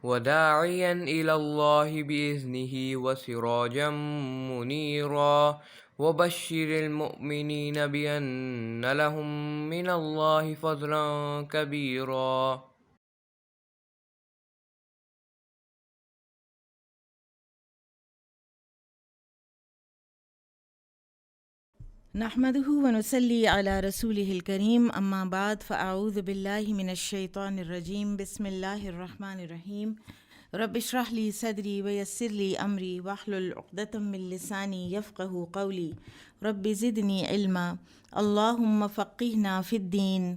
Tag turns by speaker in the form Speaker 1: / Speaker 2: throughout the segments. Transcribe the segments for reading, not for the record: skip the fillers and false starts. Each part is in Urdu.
Speaker 1: وداعيا إلى الله بإذنه وسراجا منيرا وبشر المؤمنين بأن لهم من الله فضلا كبيرا.
Speaker 2: نحمده ونصلي على رسوله الكريم اما بعد فاعوذ بالله من الشيطان الرجيم بسم الله الرحمن الرحيم رب اشرح لي صدري ويسر لي امري واحلل عقدة من لساني يفقهوا قولي رب زدني علما اللهم فقهنا في الدين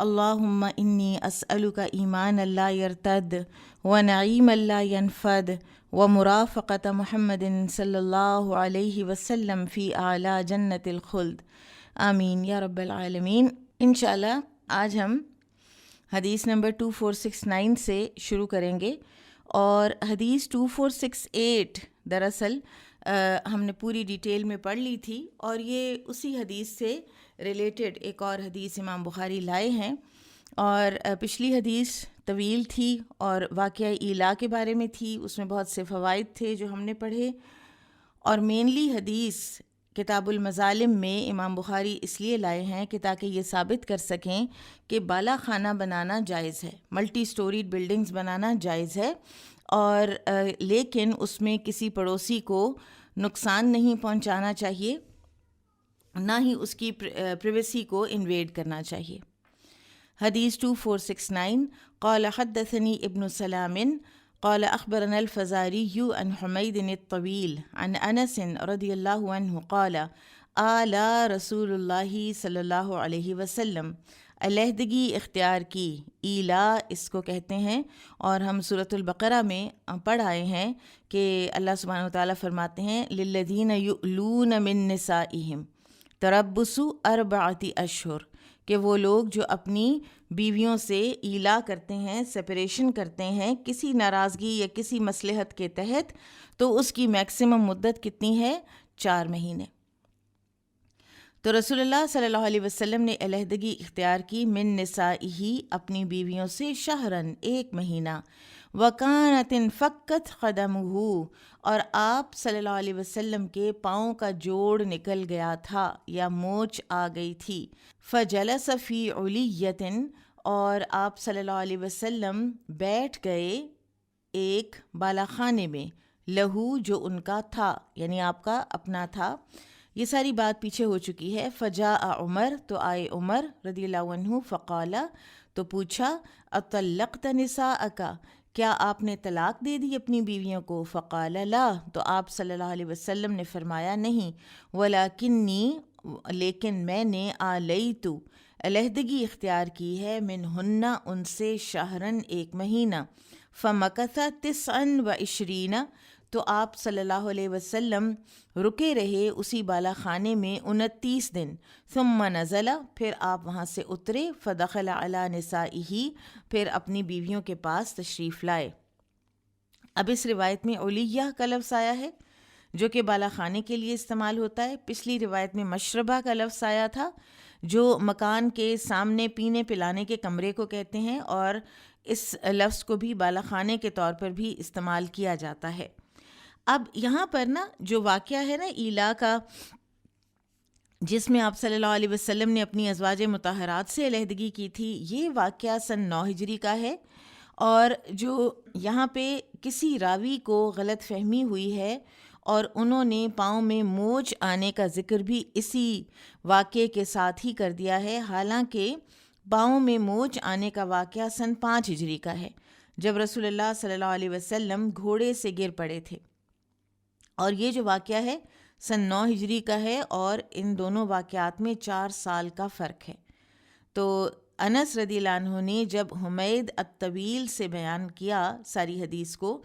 Speaker 2: اللهم إني أسألك إيمانا لا يرتد ونعيما لا ينفد ومرافقة محمد صلی اللہ علیہ وسلم فی اعلیٰ جنت الخلد آمین یا رب العالمین۔ انشاءاللہ آج ہم حدیث نمبر 2469 سے شروع کریں گے، اور حدیث 2468 دراصل ہم نے پوری ڈیٹیل میں پڑھ لی تھی، اور یہ اسی حدیث سے ریلیٹڈ ایک اور حدیث امام بخاری لائے ہیں، اور پچھلی حدیث طویل تھی اور واقعہ ایلا کے بارے میں تھی، اس میں بہت سے فوائد تھے جو ہم نے پڑھے، اور مینلی حدیث کتاب المظالم میں امام بخاری اس لیے لائے ہیں کہ تاکہ یہ ثابت کر سکیں کہ بالا خانہ بنانا جائز ہے، ملٹی سٹوریڈ بلڈنگز بنانا جائز ہے، اور لیکن اس میں کسی پڑوسی کو نقصان نہیں پہنچانا چاہیے، نہ ہی اس کی پریویسی کو انویڈ کرنا چاہیے۔ حدیث 2469 قال حدثني ابن سلام قال اخبرنا الفزاري عن حميد الطويل عن انس رضی اللہ عنہ قال آلا رسول اللہ صلی اللہ علیہ وسلم، علیحدگی اختیار کی، ایلا اس کو کہتے ہیں، اور ہم سورۃ البقرہ میں پڑھ آئے ہیں کہ اللہ سبحانہ وتعالیٰ فرماتے ہیں للذین یؤلون من نسائہم تربص اربعۃ اشہر، کہ وہ لوگ جو اپنی بیویوں سے ایلا کرتے ہیں، سپریشن کرتے ہیں کسی ناراضگی یا کسی مصلحت کے تحت، تو اس کی میکسیمم مدت کتنی ہے؟ 4 مہینے۔ تو رسول اللہ صلی اللہ علیہ وسلم نے علیحدگی اختیار کی من نسائہ، اپنی بیویوں سے، شہرن، 1 مہینہ، وکانت انفکت قدمہ، اور آپ صلی اللہ علیہ وسلم کے پاؤں کا جوڑ نکل گیا تھا یا موچ آ گئی تھی، فجلس فی علیۃ، اور آپ صلی اللہ علیہ وسلم بیٹھ گئے ایک بالا خانے میں، لہو جو ان کا تھا، یعنی آپ کا اپنا تھا۔ یہ ساری بات پیچھے ہو چکی ہے۔ فجاء عمر، تو آئے عمر رضی اللہ عنہ، فقال، تو پوچھا، اطلقت نساءک، کیا آپ نے طلاق دے دی اپنی بیویوں کو؟ فقال لا، تو آپ صلی اللہ علیہ وسلم نے فرمایا نہیں، ولکنی، لیکن میں نے، آلیت، علیحدگی اختیار کی ہے، منہن، ان سے، شہرن، 1 مہینہ، فمکث 29، تو آپ صلی اللہ علیہ وسلم رکے رہے اسی بالا خانے میں 29 دن، ثم نزل، پھر آپ وہاں سے اترے، فدخل علی نسائہ، پھر اپنی بیویوں کے پاس تشریف لائے۔ اب اس روایت میں علیہ کا لفظ آیا ہے جو کہ بالا خانے کے لیے استعمال ہوتا ہے، پچھلی روایت میں مشربہ کا لفظ آیا تھا جو مکان کے سامنے پینے پلانے کے کمرے کو کہتے ہیں، اور اس لفظ کو بھی بالا خانے کے طور پر بھی استعمال کیا جاتا ہے۔ اب یہاں پر نا جو واقعہ ہے نا ایلا کا، جس میں آپ صلی اللہ علیہ وسلم نے اپنی ازواج مطہرات سے علیحدگی کی تھی، یہ واقعہ سن 9 ہجری کا ہے، اور جو یہاں پہ کسی راوی کو غلط فہمی ہوئی ہے اور انہوں نے پاؤں میں موچ آنے کا ذکر بھی اسی واقعے کے ساتھ ہی کر دیا ہے، حالانکہ پاؤں میں موچ آنے کا واقعہ سن 5 ہجری کا ہے، جب رسول اللہ صلی اللہ علیہ وسلم گھوڑے سے گر پڑے تھے، اور یہ جو واقعہ ہے سن 9 ہجری کا ہے، اور ان دونوں واقعات میں 4 سال کا فرق ہے۔ تو انس رضی اللہ عنہ نے جب حمید الطویل سے بیان کیا ساری حدیث کو،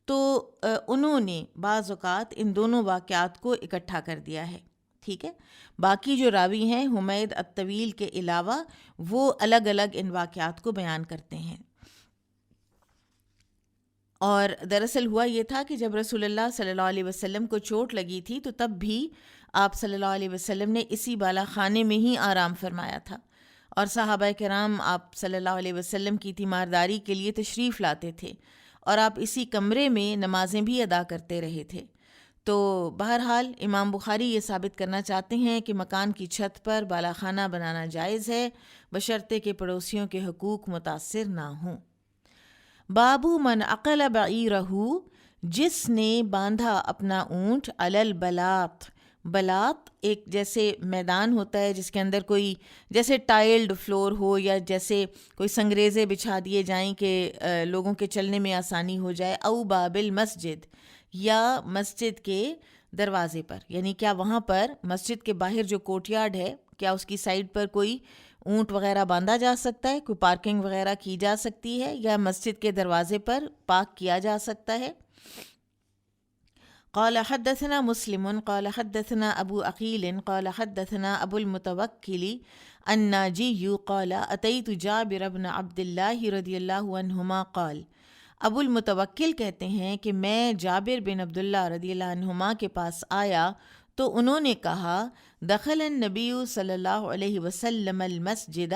Speaker 2: تو انہوں نے بعض اوقات ان دونوں واقعات کو اکٹھا کر دیا ہے، ٹھیک ہے۔ باقی جو راوی ہیں حمید الطویل کے علاوہ، وہ الگ الگ ان واقعات کو بیان کرتے ہیں۔ اور دراصل ہوا یہ تھا کہ جب رسول اللہ صلی اللہ علیہ وسلم کو چوٹ لگی تھی تو تب بھی آپ صلی اللہ علیہ وسلم نے اسی بالا خانے میں ہی آرام فرمایا تھا، اور صحابہ کرام آپ صلی اللہ علیہ وسلم کی تیمارداری کے لیے تشریف لاتے تھے، اور آپ اسی کمرے میں نمازیں بھی ادا کرتے رہے تھے۔ تو بہرحال امام بخاری یہ ثابت کرنا چاہتے ہیں کہ مکان کی چھت پر بالا خانہ بنانا جائز ہے، بشرطے کہ پڑوسیوں کے حقوق متاثر نہ ہوں۔ بابو من عقل بعیرہ، جس نے باندھا اپنا اونٹ علی البلاط، بلاط ایک جیسے میدان ہوتا ہے جس کے اندر کوئی جیسے ٹائلڈ فلور ہو یا جیسے کوئی سنگریزے بچھا دیے جائیں کہ لوگوں کے چلنے میں آسانی ہو جائے، او باب المسجد، یا مسجد کے دروازے پر، یعنی کیا وہاں پر مسجد کے باہر جو کوٹ یارڈ ہے کیا اس کی سائڈ پر کوئی اونٹ وغیرہ باندھا جا سکتا ہے، کوئی پارکنگ وغیرہ کی جا سکتی ہے، یا مسجد کے دروازے پر پارک کیا جا سکتا ہے۔ قال حدثنا مسلم قال حدثنا ابو عقیل قال حدثنا ابو المتوکل الناجی قال اتیت جابر بن عبد اللہ رضی اللہ عنہما قال، ابو المتوکل کہتے ہیں کہ میں جابر بن عبداللہ رضی اللہ عنہما کے پاس آیا تو انہوں نے کہا، دخل النبی صلی اللہ علیہ وسلم المسجد،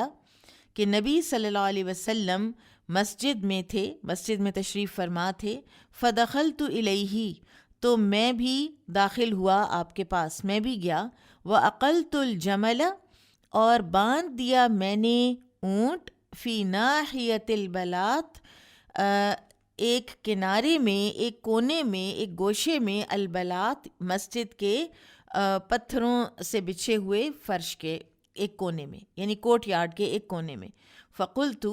Speaker 2: کہ نبی صلی اللہ علیہ وسلم مسجد میں تھے، مسجد میں تشریف فرما تھے، فدخلت الیہ، تو میں بھی داخل ہوا آپ کے پاس، میں بھی گیا، وعقلت الجمل، اور باندھ دیا میں نے اونٹ، فی ناحیت البلاط، ایک کنارے میں، ایک کونے میں، ایک گوشے میں، البلاط مسجد کے پتھروں سے بچھے ہوئے فرش کے ایک کونے میں، یعنی کوٹ یارڈ کے ایک کونے میں۔ فقلت،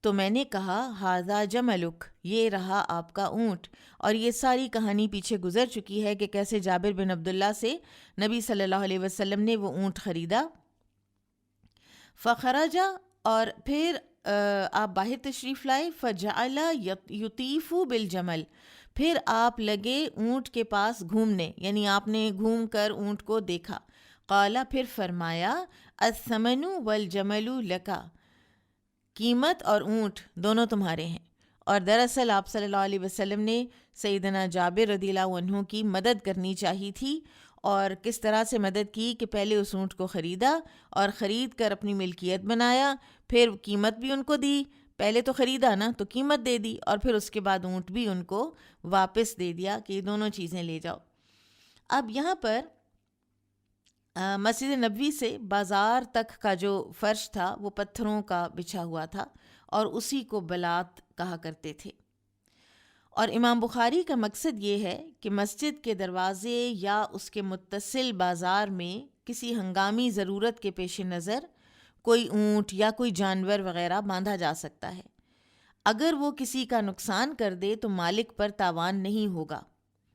Speaker 2: تو میں نے کہا، ھذا جملک، یہ رہا آپ کا اونٹ۔ اور یہ ساری کہانی پیچھے گزر چکی ہے کہ کیسے جابر بن عبداللہ سے نبی صلی اللہ علیہ وسلم نے وہ اونٹ خریدا۔ فخرج، اور پھر آپ باہر تشریف لائے، فجعل یطیف بالجمل، پھر آپ لگے اونٹ کے پاس گھومنے، یعنی آپ نے گھوم کر اونٹ کو دیکھا۔ قال، پھر فرمایا، الثمن والجمل لک، قیمت اور اونٹ دونوں تمہارے ہیں۔ اور دراصل آپ صلی اللہ علیہ وسلم نے سیدنا جابر رضی اللہ عنہ کی مدد کرنی چاہی تھی، اور کس طرح سے مدد کی کہ پہلے اس اونٹ کو خریدا اور خرید کر اپنی ملکیت بنایا، پھر قیمت بھی ان کو دی، پہلے تو خریدا نا تو قیمت دے دی، اور پھر اس کے بعد اونٹ بھی ان کو واپس دے دیا کہ یہ دونوں چیزیں لے جاؤ۔ اب یہاں پر مسجد نبوی سے بازار تک کا جو فرش تھا وہ پتھروں کا بچھا ہوا تھا، اور اسی کو بلاط کہا کرتے تھے۔ اور امام بخاری کا مقصد یہ ہے کہ مسجد کے دروازے یا اس کے متصل بازار میں کسی ہنگامی ضرورت کے پیش نظر کوئی اونٹ یا کوئی جانور وغیرہ باندھا جا سکتا ہے۔ اگر وہ کسی کا نقصان کر دے تو مالک پر تاوان نہیں ہوگا،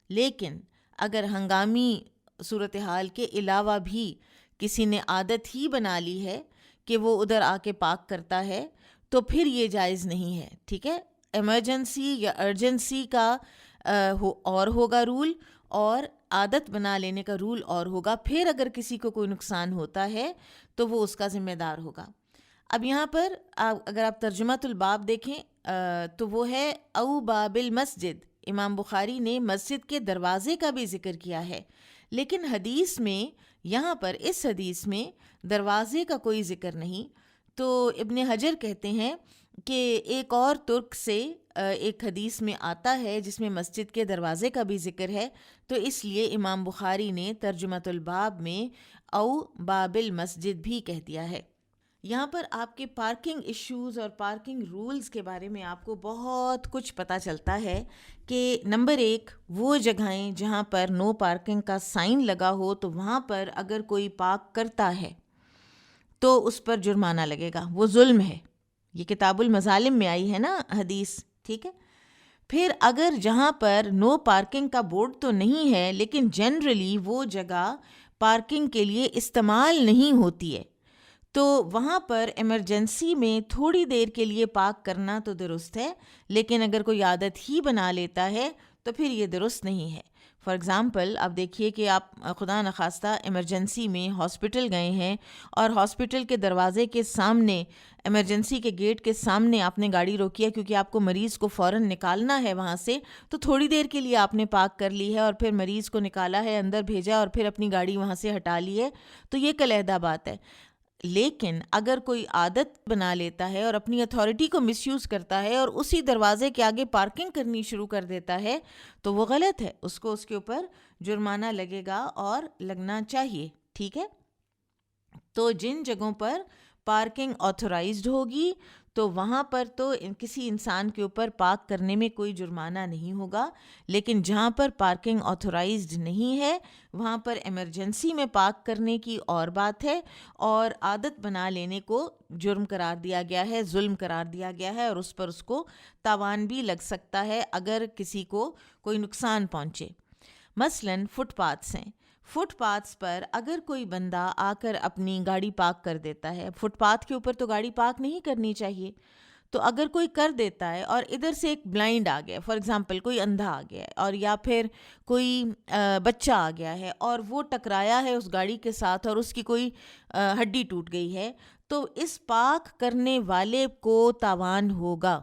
Speaker 2: لیکن اگر ہنگامی صورتحال کے علاوہ بھی کسی نے عادت ہی بنا لی ہے کہ وہ ادھر آ کے پارک کرتا ہے تو پھر یہ جائز نہیں ہے، ٹھیک ہے۔ ایمرجنسی یا ارجنسی کا اور ہوگا رول، اور عادت بنا لینے کا رول اور ہوگا۔ پھر اگر کسی کو کوئی نقصان ہوتا ہے تو وہ اس کا ذمہ دار ہوگا۔ اب یہاں پر اگر آپ ترجمۃ الباب دیکھیں تو وہ ہے او باب المسجد، امام بخاری نے مسجد کے دروازے کا بھی ذکر کیا ہے، لیکن حدیث میں یہاں پر اس حدیث میں دروازے کا کوئی ذکر نہیں۔ تو ابن حجر کہتے ہیں کہ ایک اور ترک سے ایک حدیث میں آتا ہے جس میں مسجد کے دروازے کا بھی ذکر ہے، تو اس لیے امام بخاری نے ترجمۃ الباب میں او باب المسجد بھی کہہ دیا ہے۔ یہاں پر آپ کے پارکنگ ایشوز اور پارکنگ رولز کے بارے میں آپ کو بہت کچھ پتہ چلتا ہے کہ نمبر 1، وہ جگہیں جہاں پر نو پارکنگ کا سائن لگا ہو تو وہاں پر اگر کوئی پارک کرتا ہے تو اس پر جرمانہ لگے گا، وہ ظلم ہے۔ یہ کتاب المظالم میں آئی ہے نا حدیث، ٹھیک ہے۔ پھر اگر جہاں پر نو پارکنگ کا بورڈ تو نہیں ہے لیکن جنرلی وہ جگہ پارکنگ کے لیے استعمال نہیں ہوتی ہے تو وہاں پر ایمرجنسی میں تھوڑی دیر کے لیے پارک کرنا تو درست ہے، لیکن اگر کوئی عادت ہی بنا لیتا ہے تو پھر یہ درست نہیں ہے۔ فار ایگزامپل آپ دیکھیے کہ آپ خدا نخواستہ ایمرجنسی میں ہاسپٹل گئے ہیں اور ہاسپٹل کے دروازے کے سامنے، ایمرجنسی کے گیٹ کے سامنے آپ نے گاڑی روکی ہے کیونکہ آپ کو مریض کو فوراً نکالنا ہے وہاں سے، تو تھوڑی دیر کے لیے آپ نے پارک کر لی ہے اور پھر مریض کو نکالا ہے، اندر بھیجا اور پھر اپنی گاڑی وہاں سے ہٹا لی ہے، تو یہ علیحدہ بات ہے۔ لیکن اگر کوئی عادت بنا لیتا ہے اور اپنی اتھارٹی کو مس یوز کرتا ہے اور اسی دروازے کے آگے پارکنگ کرنی شروع کر دیتا ہے تو وہ غلط ہے، اس کو اس کے اوپر جرمانہ لگے گا اور لگنا چاہیے، ٹھیک ہے۔ تو جن جگہوں پر پارکنگ آتھورائزڈ ہوگی تو وہاں پر تو کسی انسان کے اوپر پارک کرنے میں کوئی جرمانہ نہیں ہوگا، لیکن جہاں پر پارکنگ آتھورائزڈ نہیں ہے وہاں پر ایمرجنسی میں پارک کرنے کی اور بات ہے، اور عادت بنا لینے کو جرم قرار دیا گیا ہے، ظلم قرار دیا گیا ہے، اور اس پر اس کو تاوان بھی لگ سکتا ہے اگر کسی کو کوئی نقصان پہنچے۔ مثلاً فٹ پاتھس ہیں، فٹ پاتھس پر اگر کوئی بندہ آ کر اپنی گاڑی پارک کر دیتا ہے، فٹ پاتھ کے اوپر تو گاڑی پارک نہیں کرنی چاہیے، تو اگر کوئی کر دیتا ہے اور ادھر سے ایک بلائنڈ آ گیا، فار ایگزامپل کوئی اندھا آ گیا ہے، اور یا پھر کوئی بچہ آ گیا ہے اور وہ ٹکرایا ہے اس گاڑی کے ساتھ اور اس کی کوئی ہڈی ٹوٹ گئی ہے، تو اس پارک کرنے والے کو تاوان ہوگا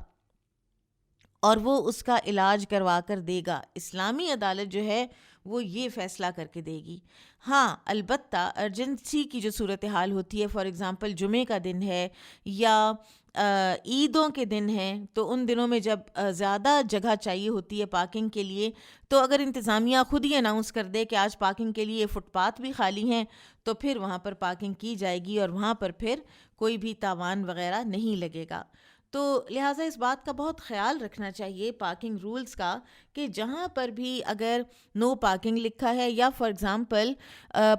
Speaker 2: اور وہ اس کا علاج کروا کر دے گا۔ اسلامی عدالت جو ہے وہ یہ فیصلہ کر کے دے گی۔ ہاں البتہ ارجنسی کی جو صورتحال ہوتی ہے، فار ایگزامپل جمعے کا دن ہے یا عیدوں کے دن ہیں، تو ان دنوں میں جب زیادہ جگہ چاہیے ہوتی ہے پارکنگ کے لیے، تو اگر انتظامیہ خود ہی اناؤنس کر دے کہ آج پارکنگ کے لیے فٹ پاتھ بھی خالی ہیں تو پھر وہاں پر پارکنگ کی جائے گی اور وہاں پر پھر کوئی بھی تاوان وغیرہ نہیں لگے گا۔ تو لہٰذا اس بات کا بہت خیال رکھنا چاہیے پارکنگ رولز کا کہ جہاں پر بھی اگر نو پارکنگ لکھا ہے یا فار ایگزامپل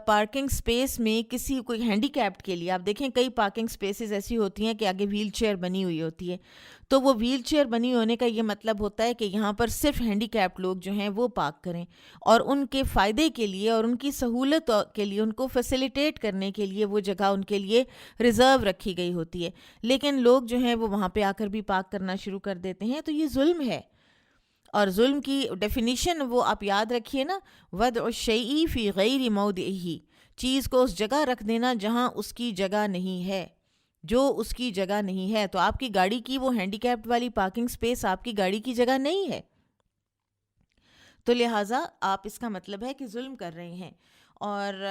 Speaker 2: پارکنگ سپیس میں کسی کوئی ہینڈی کیپڈ کے لیے، آپ دیکھیں کئی پارکنگ سپیسز ایسی ہوتی ہیں کہ آگے ویل چیئر بنی ہوئی ہوتی ہے، تو وہ ویل چیئر بنی ہونے کا یہ مطلب ہوتا ہے کہ یہاں پر صرف ہینڈی کیپڈ لوگ جو ہیں وہ پارک کریں، اور ان کے فائدے کے لیے اور ان کی سہولت کے لیے ان کو فیسیلیٹیٹ کرنے کے لیے وہ جگہ ان کے لیے ریزرو رکھی گئی ہوتی ہے، لیکن لوگ جو ہیں وہ وہاں پہ آ کر بھی پارک کرنا شروع کر دیتے ہیں، تو یہ ظلم ہے۔ اور ظلم کی ڈیفینیشن وہ آپ یاد رکھیے نا، وضع الشیء فی غیر موضعہ، چیز کو اس جگہ رکھ دینا جہاں اس کی جگہ نہیں ہے، جو اس کی جگہ نہیں ہے۔ تو آپ کی گاڑی کی وہ ہینڈی کیپڈ والی پارکنگ سپیس آپ کی گاڑی کی جگہ نہیں ہے، تو لہٰذا آپ اس کا مطلب ہے کہ ظلم کر رہے ہیں۔ اور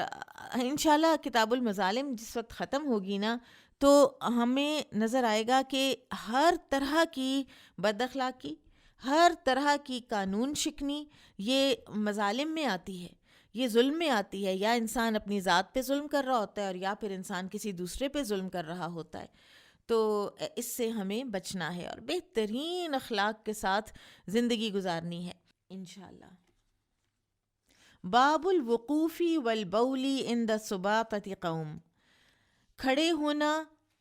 Speaker 2: انشاءاللہ کتاب المظالم جس وقت ختم ہوگی نا تو ہمیں نظر آئے گا کہ ہر طرح کی بد اخلاقی، ہر طرح کی قانون شکنی یہ مظالم میں آتی ہے، یہ ظلم میں آتی ہے، یا انسان اپنی ذات پہ ظلم کر رہا ہوتا ہے اور یا پھر انسان کسی دوسرے پہ ظلم کر رہا ہوتا ہے، تو اس سے ہمیں بچنا ہے اور بہترین اخلاق کے ساتھ زندگی گزارنی ہے انشاءاللہ۔ باب الوقوف والبول عند سباطۃ قوم، کھڑے ہونا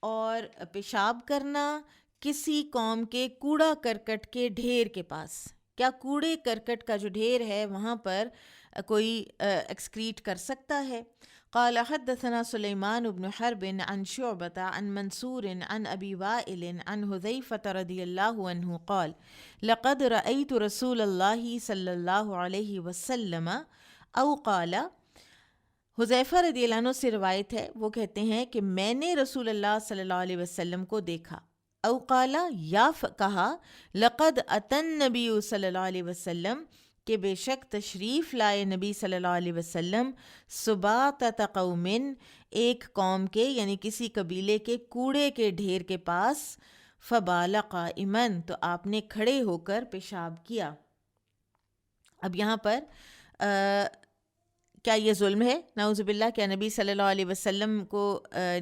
Speaker 2: اور پیشاب کرنا کسی قوم کے کوڑا کرکٹ کے ڈھیر کے پاس۔ کیا کوڑے کرکٹ کا جو ڈھیر ہے وہاں پر کوئی ایکسکریٹ کر سکتا ہے؟ قال حدثنا سلیمان بن حرب عن شعبة عن منصور عن ابی وائل عن حذیفة رضی اللہ عنہ قال لقد رأیت رسول اللہ صلی اللہ علیہ وسلم او قال، حذیفہ رضی اللہ عنہ سے روایت ہے، وہ کہتے ہیں کہ میں نے رسول اللہ صلی اللہ علیہ وسلم کو دیکھا، او قال یا کہا، لقد اتى النبی صلی اللہ علیہ وسلم، کہ بے شک تشریف لائے نبی صلی اللہ علیہ وسلم، سباطۃ قوم، ایک قوم کے یعنی کسی قبیلے کے کوڑے کے ڈھیر کے پاس، فبال قائما، تو آپ نے کھڑے ہو کر پیشاب کیا۔ اب یہاں پر کیا یہ ظلم ہے؟ نعوذ باللہ، کیا نبی صلی اللہ علیہ وسلم کو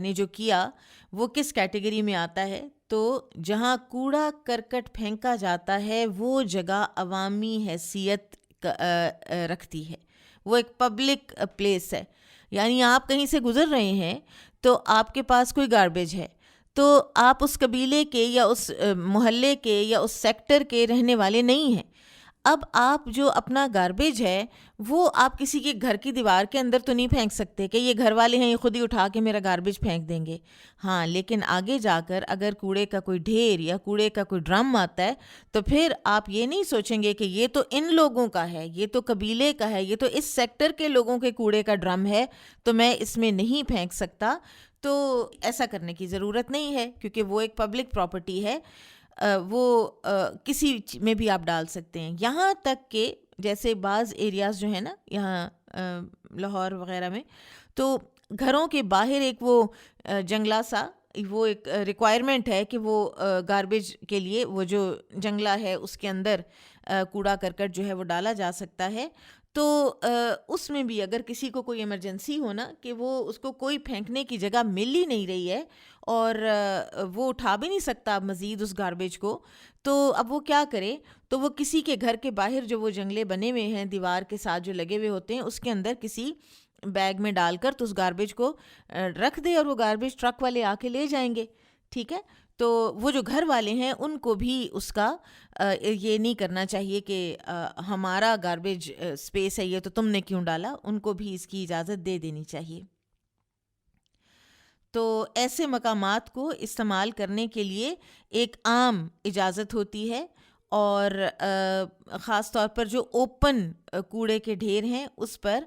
Speaker 2: نے جو کیا وہ کس کیٹیگری میں آتا ہے؟ تو جہاں کوڑا کرکٹ پھینکا جاتا ہے وہ جگہ عوامی حیثیت رکھتی ہے، وہ ایک پبلک پلیس ہے، یعنی آپ کہیں سے گزر رہے ہیں تو آپ کے پاس کوئی گاربیج ہے تو آپ اس قبیلے کے یا اس محلے کے یا اس سیکٹر کے رہنے والے نہیں ہیں، اب آپ جو اپنا گاربیج ہے وہ آپ کسی کے گھر کی دیوار کے اندر تو نہیں پھینک سکتے کہ یہ گھر والے ہیں یہ خود ہی اٹھا کے میرا گاربیج پھینک دیں گے، ہاں، لیکن آگے جا کر اگر کوڑے کا کوئی ڈھیر یا کوڑے کا کوئی ڈرم آتا ہے تو پھر آپ یہ نہیں سوچیں گے کہ یہ تو ان لوگوں کا ہے، یہ تو قبیلے کا ہے، یہ تو اس سیکٹر کے لوگوں کے کوڑے کا ڈرم ہے تو میں اس میں نہیں پھینک سکتا، تو ایسا کرنے کی ضرورت نہیں ہے کیونکہ وہ ایک پبلک پراپرٹی ہے، وہ کسی میں بھی آپ ڈال سکتے ہیں، یہاں تک کہ جیسے بعض ایریاز جو ہیں نا یہاں لاہور وغیرہ میں، تو گھروں کے باہر ایک وہ جنگلہ سا، وہ ایک ریکوائرمنٹ ہے کہ وہ گاربیج کے لیے وہ جو جنگلہ ہے اس کے اندر کوڑا کرکٹ جو ہے وہ ڈالا جا سکتا ہے. تو اس میں بھی اگر کسی کو کوئی ایمرجنسی ہو نا کہ وہ اس کو کوئی پھینکنے کی جگہ مل ہی نہیں رہی ہے اور وہ اٹھا بھی نہیں سکتا مزید اس گاربیج کو، تو اب وہ کیا کرے؟ تو وہ کسی کے گھر کے باہر جو وہ جنگلے بنے ہوئے ہیں دیوار کے ساتھ جو لگے ہوئے ہوتے ہیں اس کے اندر کسی بیگ میں ڈال کر تو اس گاربیج کو رکھ دے اور وہ گاربیج ٹرک والے آ کے لے جائیں گے. ٹھیک ہے، تو وہ جو گھر والے ہیں ان کو بھی اس کا یہ نہیں کرنا چاہیے کہ ہمارا گاربیج اسپیس ہے یہ تو تم نے کیوں ڈالا، ان کو بھی اس کی اجازت دے دینی چاہیے. تو ایسے مقامات کو استعمال کرنے کے لیے ایک عام اجازت ہوتی ہے، اور خاص طور پر جو اوپن کوڑے کے ڈھیر ہیں اس پر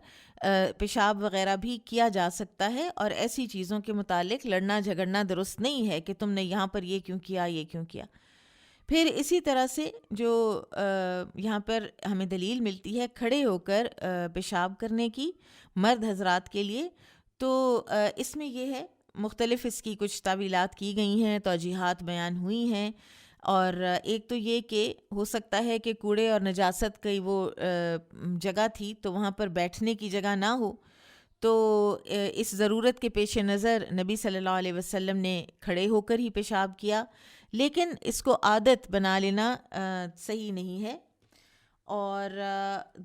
Speaker 2: پیشاب وغیرہ بھی کیا جا سکتا ہے، اور ایسی چیزوں کے متعلق لڑنا جھگڑنا درست نہیں ہے کہ تم نے یہاں پر یہ کیوں کیا، یہ کیوں کیا. پھر اسی طرح سے جو یہاں پر ہمیں دلیل ملتی ہے کھڑے ہو کر پیشاب کرنے کی مرد حضرات کے لیے، تو اس میں یہ ہے مختلف اس کی کچھ تعویلات کی گئی ہیں، توجیحات بیان ہوئی ہیں. اور ایک تو یہ کہ ہو سکتا ہے کہ کوڑے اور نجاست کی وہ جگہ تھی تو وہاں پر بیٹھنے کی جگہ نہ ہو، تو اس ضرورت کے پیش نظر نبی صلی اللہ علیہ وسلم نے کھڑے ہو کر ہی پیشاب کیا، لیکن اس کو عادت بنا لینا صحیح نہیں ہے. اور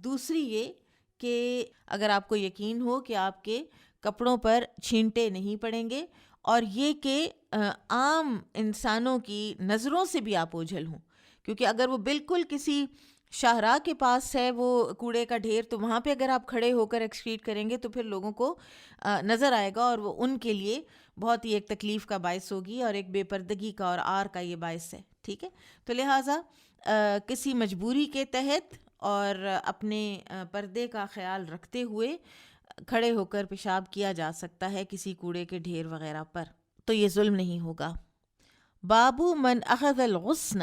Speaker 2: دوسری یہ کہ اگر آپ کو یقین ہو کہ آپ کے کپڑوں پر چھینٹے نہیں پڑیں گے، اور یہ کہ عام انسانوں کی نظروں سے بھی آپ اوجھل ہوں، کیونکہ اگر وہ بالکل کسی شاہراہ کے پاس ہے وہ کوڑے کا ڈھیر، تو وہاں پہ اگر آپ کھڑے ہو کر ایکسکریٹ کریں گے تو پھر لوگوں کو نظر آئے گا، اور وہ ان کے لیے بہت ہی ایک تکلیف کا باعث ہوگی اور ایک بے پردگی کا اور عار کا یہ باعث ہے. ٹھیک ہے، تو لہٰذا کسی مجبوری کے تحت اور اپنے پردے کا خیال رکھتے ہوئے کھڑے ہو کر پیشاب کیا جا سکتا ہے کسی کوڑے کے ڈھیر وغیرہ پر، تو یہ ظلم نہیں ہوگا. بابو من اخذ الغصن،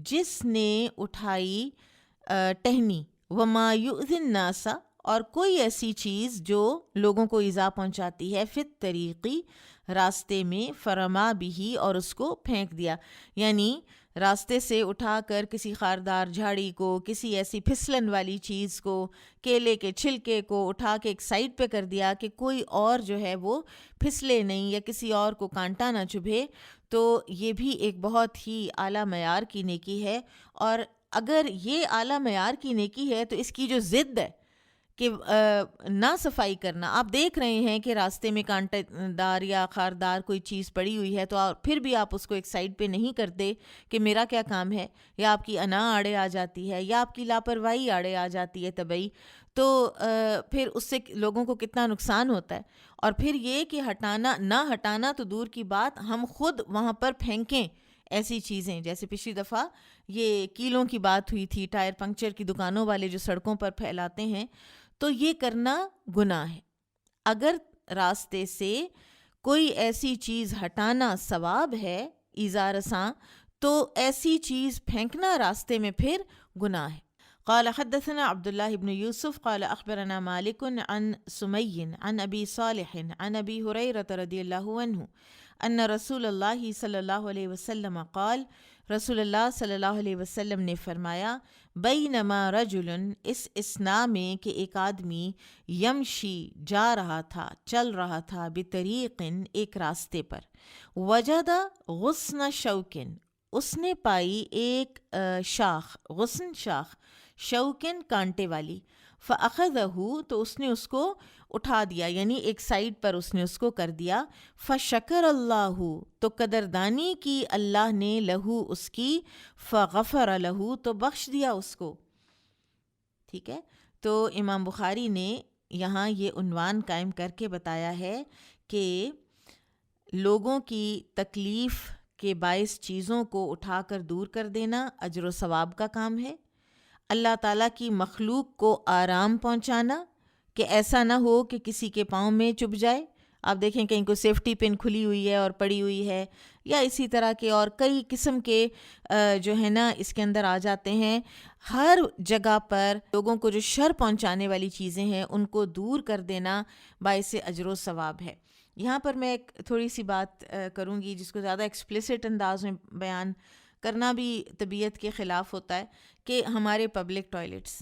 Speaker 2: جس نے اٹھائی ٹہنی، وما یؤذی الناس، اور کوئی ایسی چیز جو لوگوں کو ایذا پہنچاتی ہے، فی الطریقی، راستے میں، فرما بھی، اور اس کو پھینک دیا، یعنی راستے سے اٹھا کر کسی خاردار جھاڑی کو، کسی ایسی پھسلن والی چیز کو، کیلے کے چھلکے کو اٹھا کے ایک سائڈ پہ کر دیا کہ کوئی اور جو ہے وہ پھسلے نہیں یا کسی اور کو کانٹا نہ چبھے، تو یہ بھی ایک بہت ہی اعلیٰ معیار کی نیکی ہے. اور اگر یہ اعلیٰ معیار کی نیکی ہے تو اس کی جو ضد ہے کہ نہ صفائی کرنا، آپ دیکھ رہے ہیں کہ راستے میں کانٹے دار یا خاردار کوئی چیز پڑی ہوئی ہے تو پھر بھی آپ اس کو ایک سائڈ پہ نہیں کرتے کہ میرا کیا کام ہے، یا آپ کی انا آڑے آ جاتی ہے یا آپ کی لاپرواہی آڑے آ جاتی ہے طبعی، تو پھر اس سے لوگوں کو کتنا نقصان ہوتا ہے. اور پھر یہ کہ نہ ہٹانا تو دور کی بات، ہم خود وہاں پر پھینکیں ایسی چیزیں، جیسے پچھلی دفعہ یہ کیلوں کی بات ہوئی تھی، ٹائر پنکچر کی دکانوں والے جو سڑکوں پر پھیلاتے ہیں، تو یہ کرنا گناہ ہے. اگر راستے سے کوئی ایسی چیز ہٹانا ثواب ہے ایذا رساں، تو ایسی چیز پھینکنا راستے میں پھر گناہ ہے. قال حدثنا عبد الله بن يوسف قال أخبرنا مالك عن سمي عن أبي صالح عن أبي هريرة رضي الله عنه أن رسول الله صلى الله عليه وسلم قال، رسول اللہ صلی اللہ علیہ وسلم نے فرمایا، بینما رجل، اس اسنا میں کہ ایک آدمی، یمشی، جا رہا تھا، چل رہا تھا، بطریق، ایک راستے پر، وجد غصن شوکن، اس نے پائی ایک شاخ، غصن شاخ، شوکن کانٹے والی، فأخذہ، تو اس نے اس کو اٹھا دیا، یعنی ایک سائڈ پر اس نے اس کو کر دیا، فشکر اللہ، تو قدردانی کی اللہ نے، لہو، اس کی، فغفر لہو، تو بخش دیا اس کو. ٹھیک ہے، تو امام بخاری نے یہاں یہ عنوان قائم کر کے بتایا ہے کہ لوگوں کی تکلیف کے باعث چیزوں کو اٹھا کر دور کر دینا اجر و ثواب کا کام ہے. اللہ تعالیٰ کی مخلوق کو آرام پہنچانا کہ ایسا نہ ہو کہ کسی کے پاؤں میں چبھ جائے، آپ دیکھیں کہیں کوئی سیفٹی پن کھلی ہوئی ہے اور پڑی ہوئی ہے، یا اسی طرح کے اور کئی قسم کے جو ہے نا اس کے اندر آ جاتے ہیں۔ ہر جگہ پر لوگوں کو جو شر پہنچانے والی چیزیں ہیں ان کو دور کر دینا باعث اجر و ثواب ہے۔ یہاں پر میں ایک تھوڑی سی بات کروں گی جس کو زیادہ ایکسپلیسٹ انداز میں بیان کرنا بھی طبیعت کے خلاف ہوتا ہے، کہ ہمارے پبلک ٹوائلٹس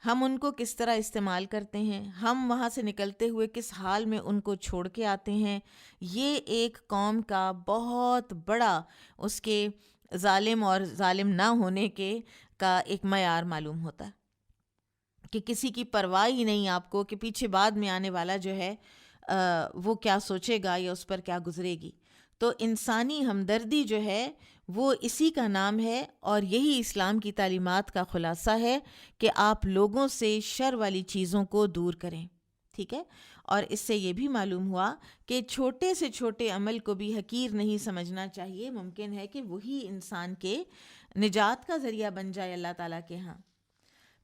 Speaker 2: ہم ان کو کس طرح استعمال کرتے ہیں، ہم وہاں سے نکلتے ہوئے کس حال میں ان کو چھوڑ کے آتے ہیں۔ یہ ایک قوم کا بہت بڑا اس کے ظالم اور ظالم نہ ہونے کے کا ایک معیار معلوم ہوتا ہے، کہ کسی کی پرواہ ہی نہیں آپ کو کہ پیچھے بعد میں آنے والا جو ہے وہ کیا سوچے گا یا اس پر کیا گزرے گی۔ تو انسانی ہمدردی جو ہے وہ اسی کا نام ہے، اور یہی اسلام کی تعلیمات کا خلاصہ ہے کہ آپ لوگوں سے شر والی چیزوں کو دور کریں، ٹھیک ہے۔ اور اس سے یہ بھی معلوم ہوا کہ چھوٹے سے چھوٹے عمل کو بھی حقیر نہیں سمجھنا چاہیے، ممکن ہے کہ وہی انسان کے نجات کا ذریعہ بن جائے اللہ تعالیٰ کے ہاں۔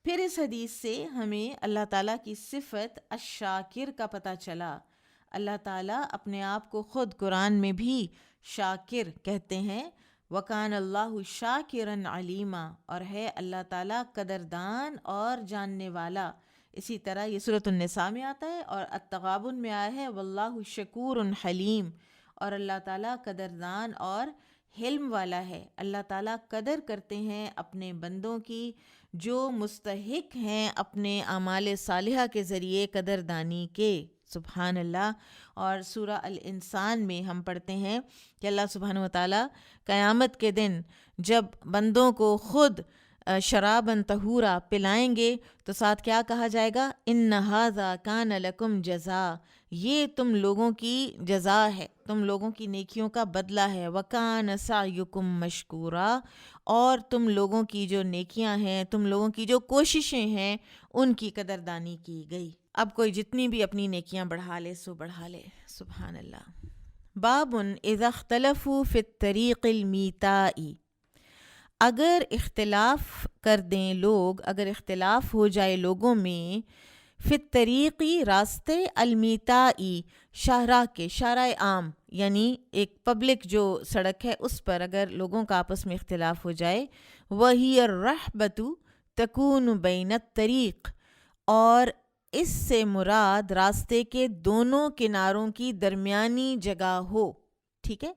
Speaker 2: پھر اس حدیث سے ہمیں اللہ تعالیٰ کی صفت الشاکر کا پتہ چلا۔ اللہ تعالیٰ اپنے آپ کو خود قرآن میں بھی شاکر کہتے ہیں، وَكَانَ اللَّهُ شَاكِرًا عَلِيمًا، اور ہے اللہ تعالیٰ قدردان اور جاننے والا۔ اسی طرح یہ سورۃ النساء میں آتا ہے، اور التغابن میں آیا ہے وَاللَّهُ شَكُورٌ حلیم، اور اللہ تعالیٰ قدردان اور حلم والا ہے۔ اللہ تعالیٰ قدر کرتے ہیں اپنے بندوں کی جو مستحق ہیں اپنے اعمال صالحہ کے ذریعے قدردانی کے، سبحان اللہ۔ اور سورہ الانسان میں ہم پڑھتے ہیں کہ اللہ سبحانہ وتعالیٰ قیامت کے دن جب بندوں کو خود شراباً طہورا پلائیں گے تو ساتھ کیا کہا جائے گا؟ ان ھذا کان لکم جزاء، یہ تم لوگوں کی جزا ہے، تم لوگوں کی نیکیوں کا بدلہ ہے۔ وکان سعیکم مشکورا، اور تم لوگوں کی جو نیکیاں ہیں، تم لوگوں کی جو کوششیں ہیں ان کی قدردانی کی گئی۔ اب کوئی جتنی بھی اپنی نیکیاں بڑھا لے سو بڑھا لے، سبحان اللہ۔ باب اذا اختلفوا فی الطریق المیتاء، اگر اختلاف کر دیں لوگ، اگر اختلاف ہو جائے لوگوں میں، فی الطریقی راستے، المیتائی شاہراہ کے، شارع عام یعنی ایک پبلک جو سڑک ہے اس پر اگر لوگوں کا آپس میں اختلاف ہو جائے، وہی الرحبۃ تکون بین الطریق، اور اس سے مراد راستے کے دونوں کناروں کی درمیانی جگہ ہو، ٹھیک ہے،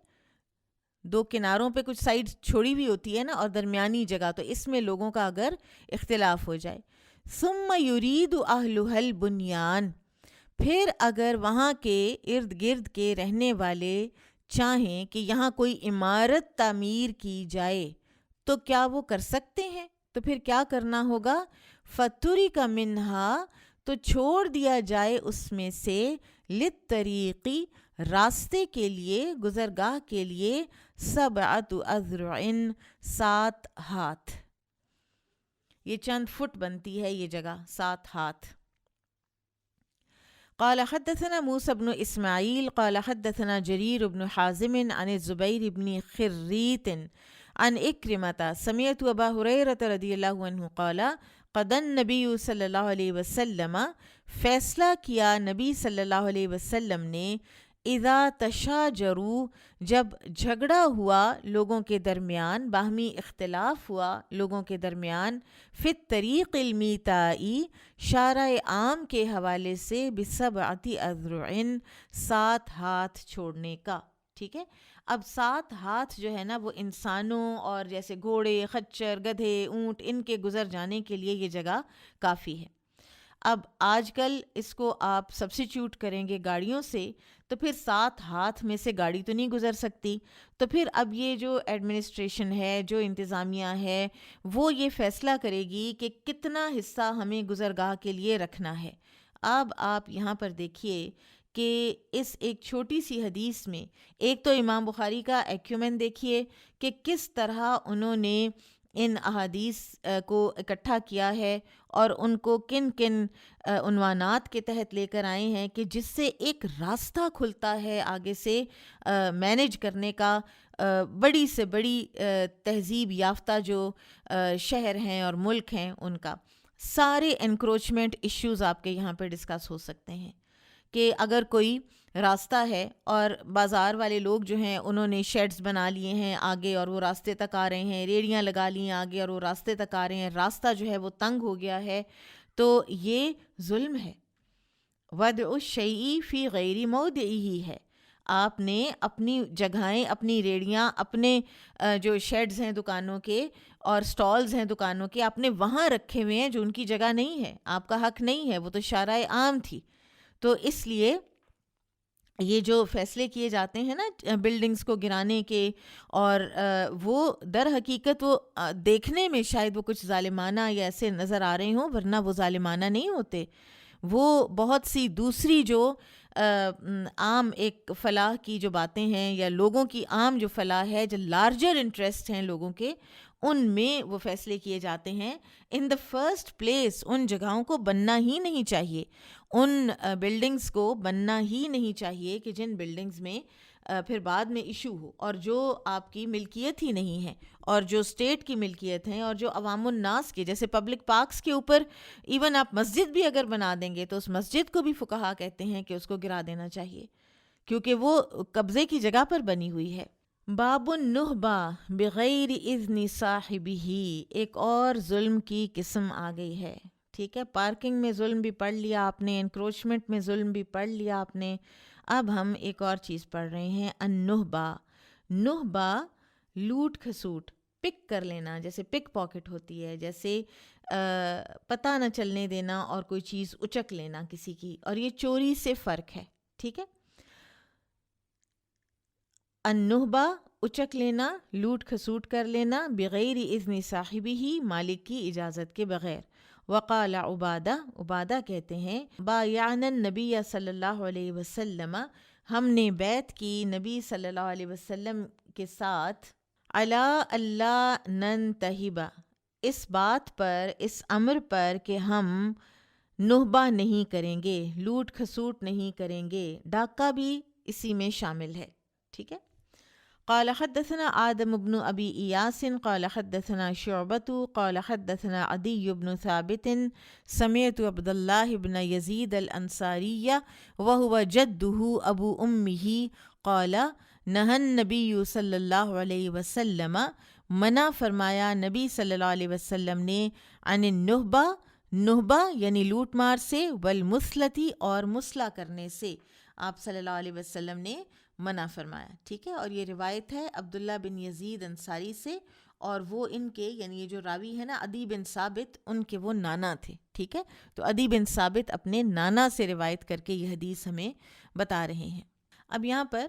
Speaker 2: دو کناروں پہ کچھ سائڈ چھوڑی ہوئی ہوتی ہے نا، اور درمیانی جگہ، تو اس میں لوگوں کا اگر اختلاف ہو جائے۔ ثم یرید اہلھا البنیان، پھر اگر وہاں کے ارد گرد کے رہنے والے چاہیں کہ یہاں کوئی عمارت تعمیر کی جائے تو کیا وہ کر سکتے ہیں؟ تو پھر کیا کرنا ہوگا؟ فَتُرِكَ مِنْهَا، تو چھوڑ دیا جائے اس میں سے، لِلطَّرِيقِ راستے کے لیے، گزرگاہ کے لیے، 7 اذرع 7 ہاتھ، یہ چند فٹ بنتی ہے یہ جگہ، 7 ہاتھ۔ قال حدثنا موسى بن اسماعيل قال حدثنا جرير بن حازم عن الزبير بن خريت عن إكرمة سمعت أبا هريرة رضي الله عنه قال قضى النبي صلی اللہ علیہ وسلم، فیصلہ کیا نبی صلی اللہ علیہ وسلم نے، اذا تشاجروا، جب جھگڑا ہوا لوگوں کے درمیان، باہمی اختلاف ہوا لوگوں کے درمیان، فی الطریق المیتائی شارع عام کے حوالے سے، ب7 اذرع 7 ہاتھ چھوڑنے کا، ٹھیک ہے۔ اب 7 ہاتھ جو ہے نا وہ انسانوں اور جیسے گھوڑے، خچر، گدھے، اونٹ، ان کے گزر جانے کے لیے یہ جگہ کافی ہے۔ اب آج کل اس کو آپ سبسٹیچیوٹ کریں گے گاڑیوں سے تو پھر 7 ہاتھ میں سے گاڑی تو نہیں گزر سکتی، تو پھر اب یہ جو ایڈمنسٹریشن ہے، جو انتظامیہ ہے، وہ یہ فیصلہ کرے گی کہ کتنا حصہ ہمیں گزرگاہ کے لیے رکھنا ہے۔ اب آپ یہاں پر دیکھیے کہ اس ایک چھوٹی سی حدیث میں ایک تو امام بخاری کا ایکیومن دیکھیے کہ کس طرح انہوں نے ان احادیث کو اکٹھا کیا ہے اور ان کو کن کن عنوانات کے تحت لے کر آئے ہیں کہ جس سے ایک راستہ کھلتا ہے آگے سے مینیج کرنے کا، بڑی سے بڑی تہذیب یافتہ جو شہر ہیں اور ملک ہیں ان کا سارے انکروچمنٹ ایشوز آپ کے یہاں پہ ڈسکس ہو سکتے ہیں۔ کہ اگر کوئی راستہ ہے اور بازار والے لوگ جو ہیں انہوں نے شیڈز بنا لیے ہیں آگے اور وہ راستے تک آ رہے ہیں، ریڑیاں لگا لی ہیں آگے اور وہ راستے تک آ رہے ہیں، راستہ جو ہے وہ تنگ ہو گیا ہے، تو یہ ظلم ہے۔ وَضْعُ الشَّيْءِ فِي غَيْرِ مَوْضِعِهِ ہے، آپ نے اپنی جگہیں، اپنی ریڑیاں، اپنے جو شیڈز ہیں دکانوں کے اور سٹالز ہیں دکانوں کے، آپ نے وہاں رکھے ہوئے ہیں جو ان کی جگہ نہیں ہے، آپ کا حق نہیں ہے، وہ تو شارع عام تھی۔ تو اس لیے یہ جو فیصلے کیے جاتے ہیں نا بلڈنگز کو گرانے کے، اور وہ در حقیقت وہ دیکھنے میں شاید وہ کچھ ظالمانہ یا ایسے نظر آ رہے ہوں، ورنہ وہ ظالمانہ نہیں ہوتے، وہ بہت سی دوسری جو عام ایک فلاح کی جو باتیں ہیں یا لوگوں کی عام جو فلاح ہے، جو لارجر انٹرسٹ ہیں لوگوں کے، ان میں وہ فیصلے کیے جاتے ہیں۔ ان دا فرسٹ پلیس ان جگہوں کو بننا ہی نہیں چاہیے، ان بلڈنگز کو بننا ہی نہیں چاہیے کہ جن بلڈنگز میں پھر بعد میں ایشو ہو، اور جو آپ کی ملکیت ہی نہیں ہے، اور جو اسٹیٹ کی ملکیت ہیں، اور جو عوام الناس کے، جیسے پبلک پارکس کے اوپر ایون آپ مسجد بھی اگر بنا دیں گے تو اس مسجد کو بھی فقہا کہتے ہیں کہ اس کو گرا دینا چاہیے، کیونکہ وہ قبضے کی جگہ پر بنی ہوئی ہے۔ باب النہبہ بغیر اذن صاحبہ، ایک اور ظلم کی قسم آ گئی ہے، ٹھیک ہے، پارکنگ میں ظلم بھی پڑھ لیا آپ نے، انکروچمنٹ میں ظلم بھی پڑھ لیا آپ نے، اب ہم ایک اور چیز پڑھ رہے ہیں، النہبہ۔ نہبہ لوٹ کھسوٹ، پک کر لینا، جیسے پک پاکٹ ہوتی ہے، جیسے پتہ نہ چلنے دینا اور کوئی چیز اچک لینا کسی کی، اور یہ چوری سے فرق ہے، ٹھیک ہے۔ النہبہ اچک لینا، لوٹ کھسوٹ کر لینا، بغیر اذن صاحبہ ہی، مالک کی اجازت کے بغیر۔ وقال عبادہ، عبادہ کہتے ہیں، بایعنا النبی صلی اللہ علیہ وسلم، ہم نے بیعت کی نبی صلی اللہ علیہ وسلم کے ساتھ، علی اللہ ننتہب، اس بات پر، اس امر پر کہ ہم نہبہ نہیں کریں گے، لوٹ کھسوٹ نہیں کریں گے، ڈاکہ بھی اسی میں شامل ہے، ٹھیک ہے۔ قال حدثنا آدم بن ابی ایاس قال حدثنا شعبة قال حدثنا عدي بن ثابت سمعت عبد الله بن يزيد الانصاري وهو جده ابو امه قال نهى النبي صلی اللہ علیہ وسلم، منع فرمایا نبی صلی اللہ علیہ وسلم نے، عن النہبہ، نہبہ یعنی لوٹ مار سے، والمثلۃ اور مثلا کرنے سے، آپ صلی اللہ علیہ وسلم نے منع فرمایا، ٹھیک ہے۔ اور یہ روایت ہے عبداللہ بن یزید انصاری سے، اور وہ ان کے یعنی یہ جو راوی ہے نا عدی بن ثابت، ان کے وہ نانا تھے، ٹھیک ہے۔ تو عدی بن ثابت اپنے نانا سے روایت کر کے یہ حدیث ہمیں بتا رہے ہیں۔ اب یہاں پر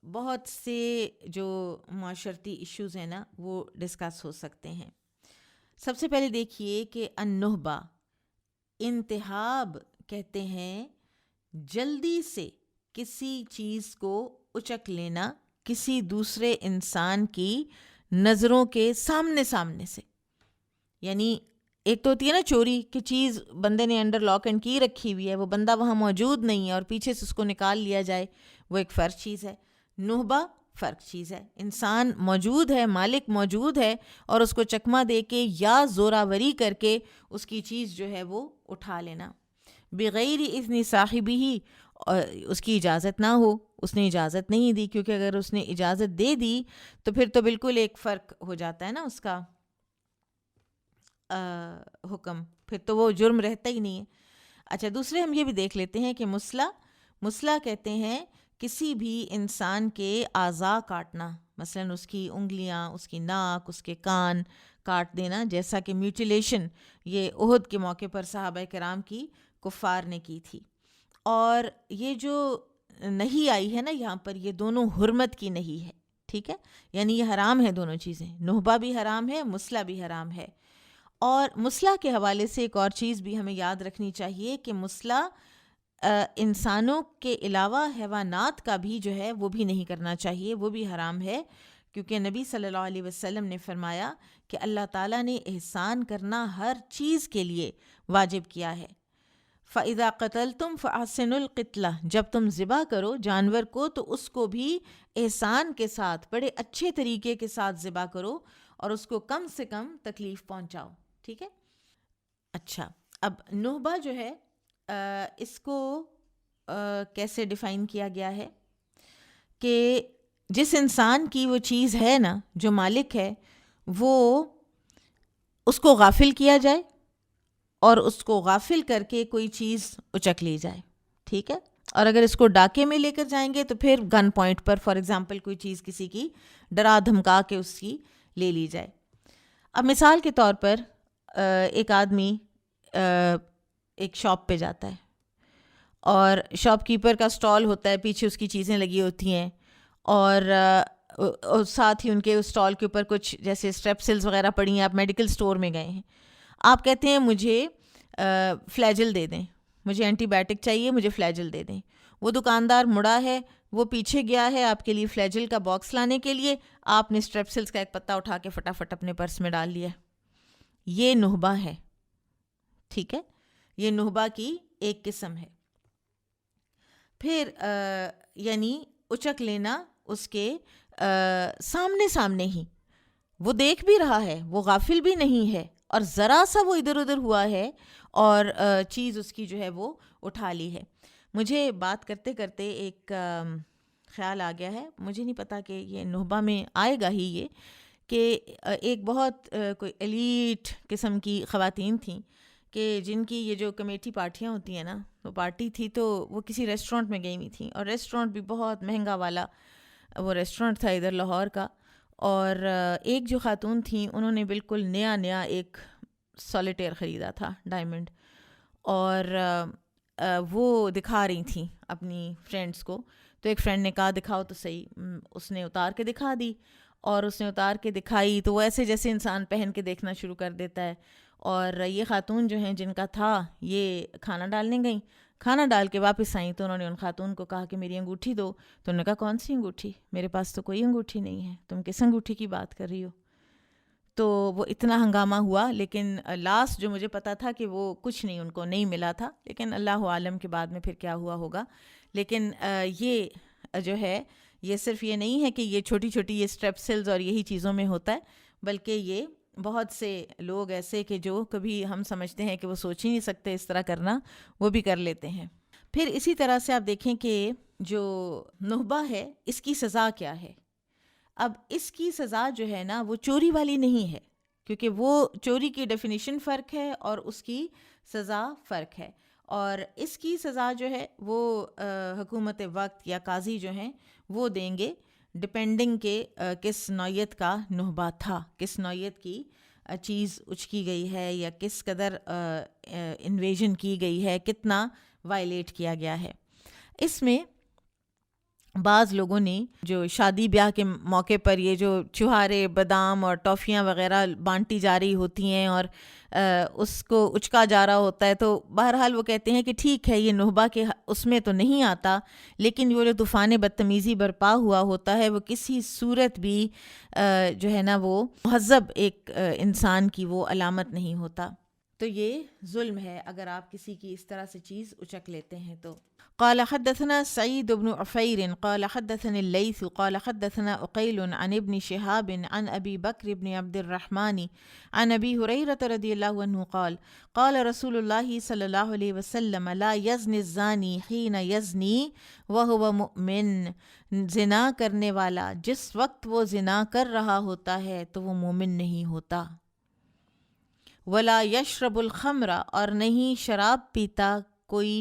Speaker 2: بہت سے جو معاشرتی ایشوز ہیں نا وہ ڈسکس ہو سکتے ہیں۔ سب سے پہلے دیکھیے کہ النہبہ، انتہاب کہتے ہیں جلدی سے کسی چیز کو اچک لینا کسی دوسرے انسان کی نظروں کے سامنے سے، یعنی ایک تو ہوتی ہے نا چوری کہ چیز بندے نے انڈر لاک اینڈ کی رکھی ہوئی ہے، وہ بندہ وہاں موجود نہیں ہے اور پیچھے سے اس کو نکال لیا جائے، وہ ایک فرق چیز ہے۔ نہبہ فرق چیز ہے، انسان موجود ہے، مالک موجود ہے، اور اس کو چکمہ دے کے یا زوراوری کر کے اس کی چیز جو ہے وہ اٹھا لینا، بغیر اذن صاحبہ، اس کی اجازت نہ ہو، اس نے اجازت نہیں دی، کیونکہ اگر اس نے اجازت دے دی تو پھر تو بالکل ایک فرق ہو جاتا ہے نا اس کا حکم، پھر تو وہ جرم رہتا ہی نہیں ہے۔ اچھا، دوسرے ہم یہ بھی دیکھ لیتے ہیں کہ مسلح کہتے ہیں کسی بھی انسان کے اعضاء کاٹنا، مثلا اس کی انگلیاں، اس کی ناک، اس کے کان کاٹ دینا، جیسا کہ میوٹیلیشن یہ احد کے موقع پر صحابہ کرام کی کفار نے کی تھی۔ اور یہ جو نہیں آئی ہے نا یہاں پر، یہ دونوں حرمت کی نہیں ہے، ٹھیک ہے، یعنی یہ حرام ہے دونوں چیزیں، نہبہ بھی حرام ہے، مسلح بھی حرام ہے۔ اور مسلح کے حوالے سے ایک اور چیز بھی ہمیں یاد رکھنی چاہیے کہ مسلح انسانوں کے علاوہ حیوانات کا بھی جو ہے وہ بھی نہیں کرنا چاہیے، وہ بھی حرام ہے، کیونکہ نبی صلی اللہ علیہ وسلم نے فرمایا کہ اللہ تعالیٰ نے احسان کرنا ہر چیز کے لیے واجب کیا ہے۔ فَإِذَا قَتَلْتُمْ فَأَحْسِنُوا الْقِتْلَةَ، جب تم ذبح کرو جانور کو تو اس کو بھی احسان کے ساتھ، بڑے اچھے طریقے کے ساتھ ذبح کرو اور اس کو کم سے کم تکلیف پہنچاؤ، ٹھیک ہے۔ اچھا، اب نہبہ جو ہے اس کو کیسے ڈیفائن کیا گیا ہے کہ جس انسان کی وہ چیز ہے نا، جو مالک ہے، وہ اس کو غافل کیا جائے اور اس کو غافل کر کے کوئی چیز اچک لی جائے، ٹھیک ہے؟ اور اگر اس کو ڈاکے میں لے کر جائیں گے تو پھر گن پوائنٹ پر فار ایگزامپل کوئی چیز کسی کی ڈرا دھمکا کے اس کی لے لی جائے۔ اب مثال کے طور پر ایک آدمی ایک شاپ پہ جاتا ہے اور شاپ کیپر کا سٹال ہوتا ہے، پیچھے اس کی چیزیں لگی ہوتی ہیں اور ساتھ ہی ان کے اسٹال کے اوپر کچھ جیسے اسٹریپسلز وغیرہ پڑی ہیں، آپ میڈیکل سٹور میں گئے ہیں، آپ کہتے ہیں مجھے فلیجل دے دیں، مجھے اینٹی بائیوٹک چاہیے، مجھے فلیجل دے دیں۔ وہ دکاندار مڑا ہے، وہ پیچھے گیا ہے آپ کے لیے فلیجل کا باکس لانے کے لیے، آپ نے اسٹریپسلز کا ایک پتا اٹھا کے فٹافٹ اپنے پرس میں ڈال لیا۔ یہ نہبہ ہے، ٹھیک ہے؟ یہ نہبہ کی ایک قسم ہے۔ پھر یعنی اچک لینا اس کے سامنے ہی، وہ دیکھ بھی رہا ہے، وہ غافل بھی نہیں ہے، اور ذرا سا وہ ادھر ادھر ہوا ہے اور چیز اس کی جو ہے وہ اٹھا لی ہے۔ مجھے بات کرتے کرتے ایک خیال آ گیا ہے، مجھے نہیں پتا کہ یہ نہبہ میں آئے گا ہی یہ، کہ ایک بہت کوئی ایلیٹ قسم کی خواتین تھیں کہ جن کی یہ جو کمیٹی پارٹیاں ہوتی ہیں نا، وہ پارٹی تھی تو وہ کسی ریسٹورنٹ میں گئی ہوئی تھیں، اور ریسٹورنٹ بھی بہت مہنگا والا وہ ریسٹورنٹ تھا ادھر لاہور کا، اور ایک جو خاتون تھیں انہوں نے بالکل نیا ایک سولیٹیئر خریدا تھا ڈائمنڈ، اور وہ دکھا رہی تھیں اپنی فرینڈس کو، تو ایک فرینڈ نے کہا دکھاؤ تو صحیح، اس نے اتار کے دکھا دی، اور اس نے اتار کے دکھائی تو وہ ایسے جیسے انسان پہن کے دیکھنا شروع کر دیتا ہے۔ اور یہ خاتون جو ہیں جن کا تھا، یہ کھانا ڈالنے گئیں، کھانا ڈال کے واپس آئیں تو انہوں نے ان خاتون کو کہا کہ میری انگوٹھی دو، تو انہوں نے کہا کون سی انگوٹھی، میرے پاس تو کوئی انگوٹھی نہیں ہے، تم کس انگوٹھی کی بات کر رہی ہو؟ تو وہ اتنا ہنگامہ ہوا، لیکن لاسٹ جو مجھے پتا تھا کہ وہ کچھ نہیں، ان کو نہیں ملا تھا، لیکن اللہ عالم کے بعد میں پھر کیا ہوا ہوگا۔ لیکن یہ جو ہے، یہ صرف یہ نہیں ہے کہ یہ چھوٹی چھوٹی یہ اسٹریپسلز اور یہی چیزوں میں ہوتا ہے، بلکہ یہ بہت سے لوگ ایسے کہ جو کبھی ہم سمجھتے ہیں کہ وہ سوچ ہی نہیں سکتے اس طرح کرنا، وہ بھی کر لیتے ہیں۔ پھر اسی طرح سے آپ دیکھیں کہ جو نہبہ ہے اس کی سزا کیا ہے۔ اب اس کی سزا جو ہے نا وہ چوری والی نہیں ہے، کیونکہ وہ چوری کی ڈیفینیشن فرق ہے اور اس کی سزا فرق ہے، اور اس کی سزا جو ہے وہ حکومت وقت یا قاضی جو ہیں وہ دیں گے، ڈپینڈنگ کہ کس نوعیت کا نہبہ تھا، کس نوعیت کی چیز اچکی گئی ہے، یا کس قدر انویژن کی گئی ہے، کتنا وائلیٹ کیا گیا ہے۔ اس میں بعض لوگوں نے جو شادی بیاہ کے موقع پر یہ جو چوہارے، بادام اور ٹافیاں وغیرہ بانٹی جا رہی ہوتی ہیں اور اس کو اچکا جا رہا ہوتا ہے، تو بہرحال وہ کہتے ہیں کہ ٹھیک ہے یہ نہبہ کے اس میں تو نہیں آتا، لیکن وہ جو طوفان بدتمیزی برپا ہوا ہوتا ہے وہ کسی صورت بھی جو ہے نا وہ مہذب ایک انسان کی وہ علامت نہیں ہوتا، تو یہ ظلم ہے اگر آپ کسی کی اس طرح سے چیز اچک لیتے ہیں تو۔ قال حدثنا سعيد بن عفير قال حدثني الليث قال حدثنا عقيل عن ابن شهاب عن أبي بكر بن عبد الرحمن عن أبي هريرة رضي الله عنه قال قال رسول الله صلى الله عليه وسلم لا يزني الزاني حين يزني وهو مؤمن، زنا کرنے والا جس وقت وہ زنا کر رہا ہوتا ہے تو وہ مومن نہیں ہوتا۔ ولا يشرب الخمر، اور نہیں شراب پیتا کوئی،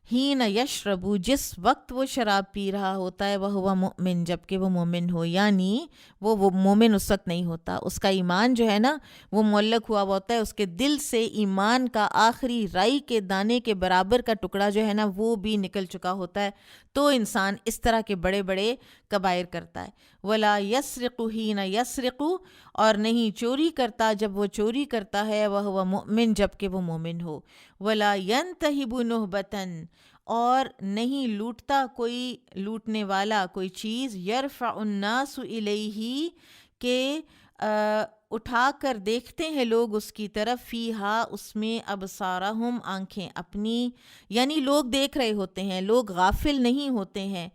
Speaker 2: ہین یشربو جس وقت وہ شراب پی رہا ہوتا ہے، وہ مؤمن جبکہ وہ مومن ہو، یعنی وہ مومن اس وقت نہیں ہوتا، اس کا ایمان جو ہے نا وہ معلق ہوا ہوتا ہے، اس کے دل سے ایمان کا آخری رائی کے دانے کے برابر کا ٹکڑا جو ہے نا وہ بھی نکل چکا ہوتا ہے، تو انسان اس طرح کے بڑے بڑے کبائر کرتا ہے۔ ولا یسرق حین یسرق، اور نہیں چوری کرتا جب وہ چوری کرتا ہے، وہ مؤمن جبکہ وہ مومن ہو۔ ولا ینتہب نہبتن، اور نہیں لوٹتا کوئی لوٹنے والا کوئی چیز، یرفع الناس الیہ کہ اٹھا کر دیکھتے ہیں لوگ اس کی طرف، فیہا اس میں، ابصارہم آنکھیں اپنی، یعنی لوگ دیکھ رہے ہوتے ہیں، لوگ غافل نہیں ہوتے ہیں۔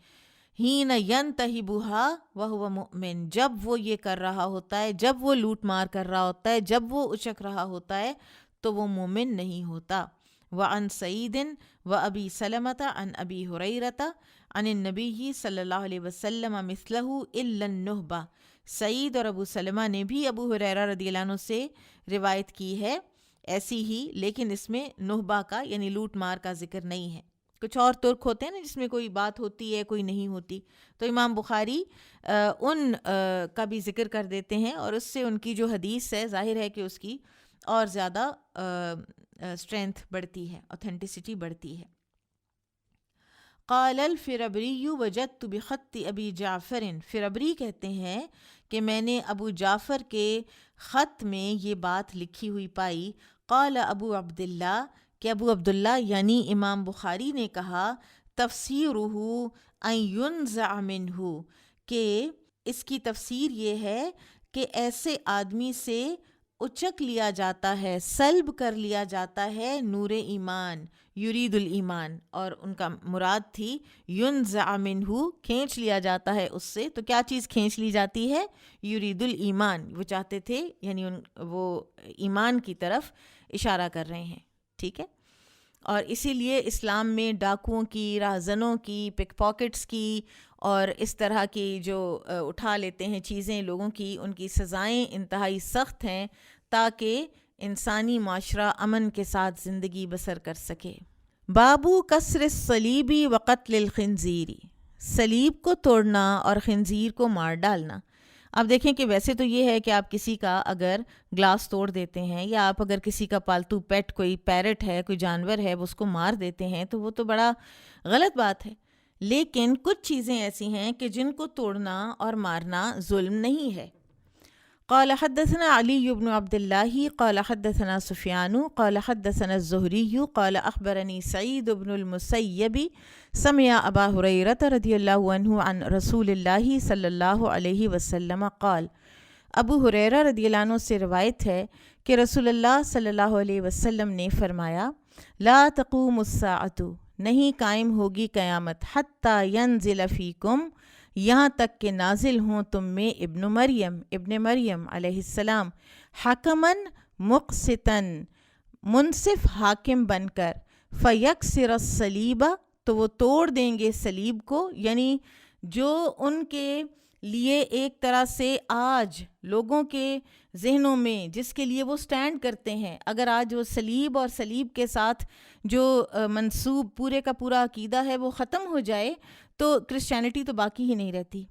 Speaker 2: ہین ینتہبھا وہو مؤمن، جب وہ یہ کر رہا ہوتا ہے، جب وہ لوٹ مار کر رہا ہوتا ہے، جب وہ اچک رہا ہوتا ہے تو وہ مومن نہیں ہوتا۔ وعن سعید وابی سلمۃ عن ابی ہریرۃ عن النبی صلی اللہ علیہ وسلم مثلہ الا النہبہ۔ سعید اور ابو سلمہ نے بھی ابو ہریرہ رضی اللہ عنہ سے روایت کی ہے ایسی ہی، لیکن اس میں نہبہ کا یعنی لوٹ مار کا ذکر نہیں ہے۔ کچھ اور ترک ہوتے ہیں نا جس میں کوئی بات ہوتی ہے کوئی نہیں ہوتی، تو امام بخاری ان کا بھی ذکر کر دیتے ہیں، اور اس سے ان کی جو حدیث ہے ظاہر ہے کہ اس کی اور زیادہ اسٹرینتھ بڑھتی ہے، اوتھینٹسٹی بڑھتی ہے۔ قال الفربری وجدت بخط ابی جعفر، فربری کہتے ہیں کہ میں نے ابو جعفر کے خط میں یہ بات لکھی ہوئی پائی۔ قال ابو عبداللہ، کہ ابو عبداللہ یعنی امام بخاری نے کہا، تفسیرہ ان ینزع منہ، کہ اس کی تفسیر یہ ہے کہ ایسے آدمی سے اچک لیا جاتا ہے، سلب کر لیا جاتا ہے نور ایمان، یرید الایمان، اور ان کا مراد تھی ینزع منہ، کھینچ لیا جاتا ہے اس سے۔ تو کیا چیز کھینچ لی جاتی ہے؟ یرید الایمان، وہ چاہتے تھے، یعنی وہ ایمان کی طرف اشارہ کر رہے ہیں، ٹھیک ہے۔ اور اسی لیے اسلام میں ڈاکوؤں کی، راہزنوں کی، پک پاکٹس کی اور اس طرح کی جو اٹھا لیتے ہیں چیزیں لوگوں کی، ان کی سزائیں انتہائی سخت ہیں تاکہ انسانی معاشرہ امن کے ساتھ زندگی بسر کر سکے۔ بابو کسر الصلیبی و قتل الخنزیری، صلیب کو توڑنا اور خنزیر کو مار ڈالنا۔ اب دیکھیں کہ ویسے تو یہ ہے کہ آپ کسی کا اگر گلاس توڑ دیتے ہیں، یا آپ اگر کسی کا پالتو پیٹ، کوئی پیرٹ ہے، کوئی جانور ہے، وہ اس کو مار دیتے ہیں، تو وہ تو بڑا غلط بات ہے۔ لیکن کچھ چیزیں ایسی ہیں کہ جن کو توڑنا اور مارنا ظلم نہیں ہے۔ قال حدثنا علی بن عبد اللہ قال حدثنا سفیان قال حدثنا الزہری قال اخبرنی سعید بن المسیب سمع ابا ہریرہ رضی اللہ عنہ عن رسول اللہ صلی اللہ علیہ وسلم قال، ابو ہریرہ رضی اللہ عنہ سے روایت ہے کہ رسول اللہ صلی اللہ علیہ وسلم نے فرمایا، لا تقوم الساعۃ، نہیں قائم ہوگی قیامت، حتی ینزل فیکم، یہاں تک کہ نازل ہوں تم میں ابن مریم علیہ السلام، حکماً مقسطاً، منصف حاکم بن کر، فیکسر الصلیب، تو وہ توڑ دیں گے صلیب کو، یعنی جو ان کے لیے ایک طرح سے آج لوگوں کے ذہنوں میں جس کے لیے وہ سٹینڈ کرتے ہیں، اگر آج وہ صلیب اور صلیب کے ساتھ جو منسوب پورے کا پورا عقیدہ ہے وہ ختم ہو جائے تو کرسچینٹی تو باقی ہی نہیں رہتی۔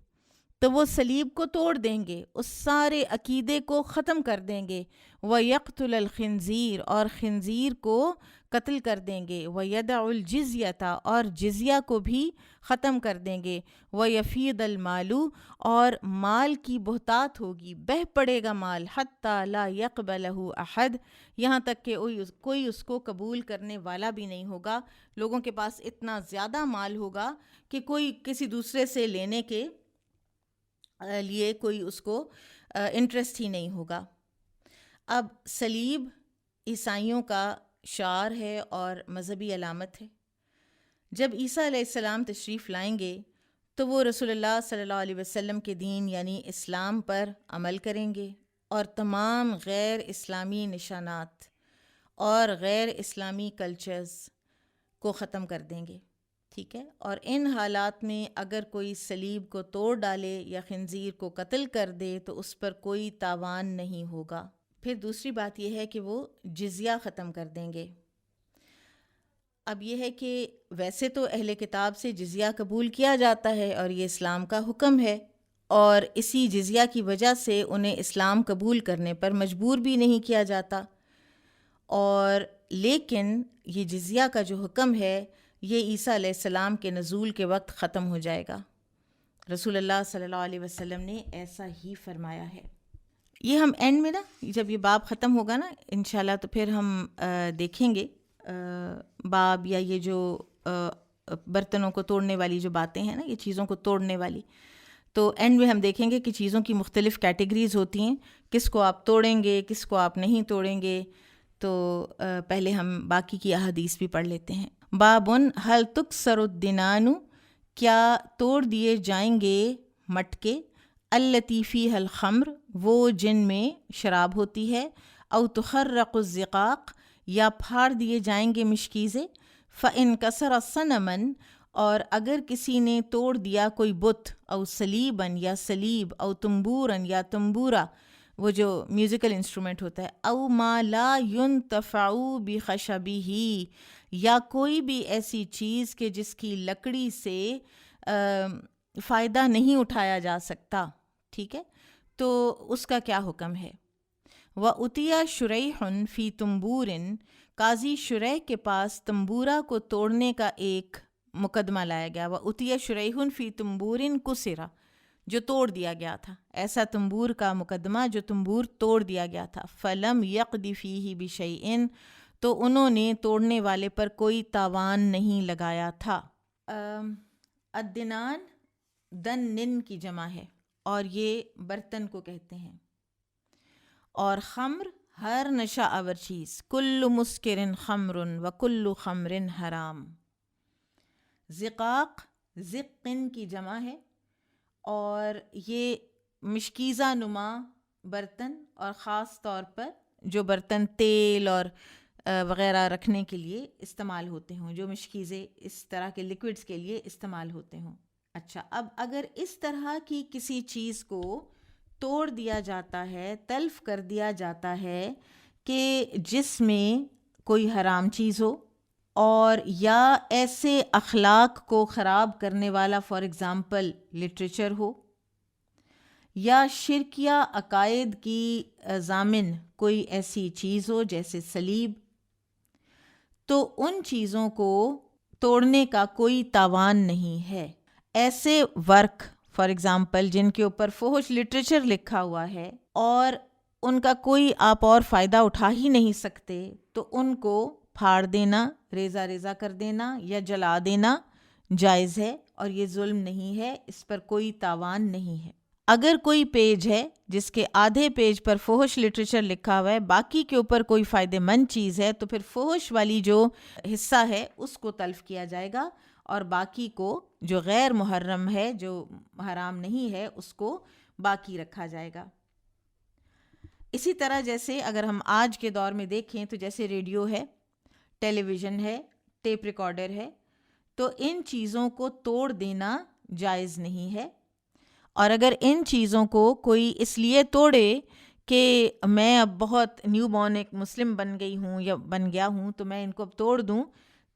Speaker 2: تو وہ صلیب کو توڑ دیں گے، اس سارے عقیدے کو ختم کر دیں گے۔ وَيَقْتُلَ الْخِنْزِيرَ، اور خنزیر کو قتل کر دیں گے۔ وَيَدَعُ الْجِزْيَةَ، اور جزیہ کو بھی ختم کر دیں گے۔ وَيَفِيضَ الْمَالُ، اور مال کی بہتات ہوگی، بہہ پڑے گا مال۔ حَتَّى لَا يَقْبَلَهُ أَحَدٌ، یہاں تک کہ کوئی اس کو قبول کرنے والا بھی نہیں ہوگا۔ لوگوں کے پاس اتنا زیادہ مال ہوگا کہ کوئی کسی دوسرے سے لینے کے لیے کوئی اس کو انٹرسٹ ہی نہیں ہوگا۔ اب صلیب عیسائیوں کا شعار ہے اور مذہبی علامت ہے۔ جب عیسیٰ علیہ السلام تشریف لائیں گے تو وہ رسول اللہ صلی اللہ علیہ وسلم کے دین یعنی اسلام پر عمل کریں گے، اور تمام غیر اسلامی نشانات اور غیر اسلامی کلچرز کو ختم کر دیں گے، ٹھیک ہے۔ اور ان حالات میں اگر کوئی صلیب کو توڑ ڈالے یا خنزیر کو قتل کر دے تو اس پر کوئی تاوان نہیں ہوگا۔ پھر دوسری بات یہ ہے کہ وہ جزیہ ختم کر دیں گے۔ اب یہ ہے کہ ویسے تو اہل کتاب سے جزیہ قبول کیا جاتا ہے اور یہ اسلام کا حکم ہے، اور اسی جزیہ کی وجہ سے انہیں اسلام قبول کرنے پر مجبور بھی نہیں کیا جاتا، اور لیکن یہ جزیہ کا جو حکم ہے یہ عیسیٰ علیہ السلام کے نزول کے وقت ختم ہو جائے گا۔ رسول اللہ صلی اللہ علیہ وسلم نے ایسا ہی فرمایا ہے۔ یہ ہم اینڈ میں نا جب یہ باب ختم ہوگا نا انشاءاللہ تو پھر ہم دیکھیں گے باب یا یہ جو برتنوں کو توڑنے والی جو باتیں ہیں نا، یہ چیزوں کو توڑنے والی، تو اینڈ میں ہم دیکھیں گے کہ چیزوں کی مختلف کیٹیگریز ہوتی ہیں، کس کو آپ توڑیں گے، کس کو آپ نہیں توڑیں گے۔ تو پہلے ہم باقی کی احادیث بھی پڑھ لیتے ہیں۔ بابن ہل تکسر الدنان، کیا توڑ دیے جائیں گے مٹکے، التی فیہا الخمر، وہ جن میں شراب ہوتی ہے، او تخرق الزقاق، یا پھاڑ دیے جائیں گے مشکیزیں. فَإِن كَسَرَ صَنَمًا، اور اگر کسی نے توڑ دیا کوئی بت، او صلیباً یا صلیب، او تنبوراً یا تنبورہ وہ جو میوزیکل انسٹرومنٹ ہوتا ہے، او ما لا ينتفع بخشبہ، یا کوئی بھی ایسی چیز کہ جس کی لکڑی سے فائدہ نہیں اٹھایا جا سکتا. ٹھیک ہے، تو اس کا کیا حکم ہے؟ وَأُتِيَ شُرَيْحٌ فِي تُنْبُورٍ، قاضی شریح کے پاس تنبورہ کو توڑنے کا ایک مقدمہ لایا گیا. وَأُتِيَ شُرَيْحٌ فِي تُنْبُورٍ كُسِرَ، جو توڑ دیا گیا تھا، ایسا تنبور کا مقدمہ جو تنبور توڑ دیا گیا تھا. فَلَمْ يَقْضِ فِيهِ بِشَيْءٍ، تو انہوں نے توڑنے والے پر کوئی تاوان نہیں لگایا تھا. الدنان دن کی جمع ہے اور یہ برتن کو کہتے ہیں. اور خمر ہر نشہ آور چیز، کل مسکرن خمرن و کل خمرن حرام. زقاق زقن کی جمع ہے اور یہ مشکیزہ نما برتن، اور خاص طور پر جو برتن تیل اور وغیرہ رکھنے کے لیے استعمال ہوتے ہوں، جو مشکیزیں اس طرح کے لیکوڈز کے لیے استعمال ہوتے ہوں. اچھا، اب اگر اس طرح کی کسی چیز کو توڑ دیا جاتا ہے، تلف کر دیا جاتا ہے کہ جس میں کوئی حرام چیز ہو، اور یا ایسے اخلاق کو خراب کرنے والا فار ایگزامپل لٹریچر ہو، یا شرکیہ عقائد کی ضامن کوئی ایسی چیز ہو جیسے صلیب، تو ان چیزوں کو توڑنے کا کوئی تاوان نہیں ہے. ایسے ورک فار ایگزامپل جن کے اوپر فحش لٹریچر لکھا ہوا ہے اور ان کا کوئی آپ اور فائدہ اٹھا ہی نہیں سکتے، تو ان کو پھاڑ دینا، ریزہ ریزہ کر دینا یا جلا دینا جائز ہے، اور یہ ظلم نہیں ہے، اس پر کوئی تاوان نہیں ہے. اگر کوئی پیج ہے جس کے آدھے پیج پر فحش لٹریچر لکھا ہوا ہے، باقی کے اوپر کوئی فائدہ مند چیز ہے، تو پھر فحش والی جو حصہ ہے اس کو تلف کیا جائے گا، اور باقی کو جو غیر محرم ہے، جو حرام نہیں ہے، اس کو باقی رکھا جائے گا. اسی طرح جیسے اگر ہم آج کے دور میں دیکھیں تو جیسے ریڈیو ہے، ٹیلی ویژن ہے، ٹیپ ریکارڈر ہے، تو ان چیزوں کو توڑ دینا جائز نہیں ہے. اور اگر ان چیزوں کو کوئی اس لیے توڑے کہ میں اب بہت نیو بورن ایک مسلم بن گئی ہوں یا بن گیا ہوں تو میں ان کو اب توڑ دوں،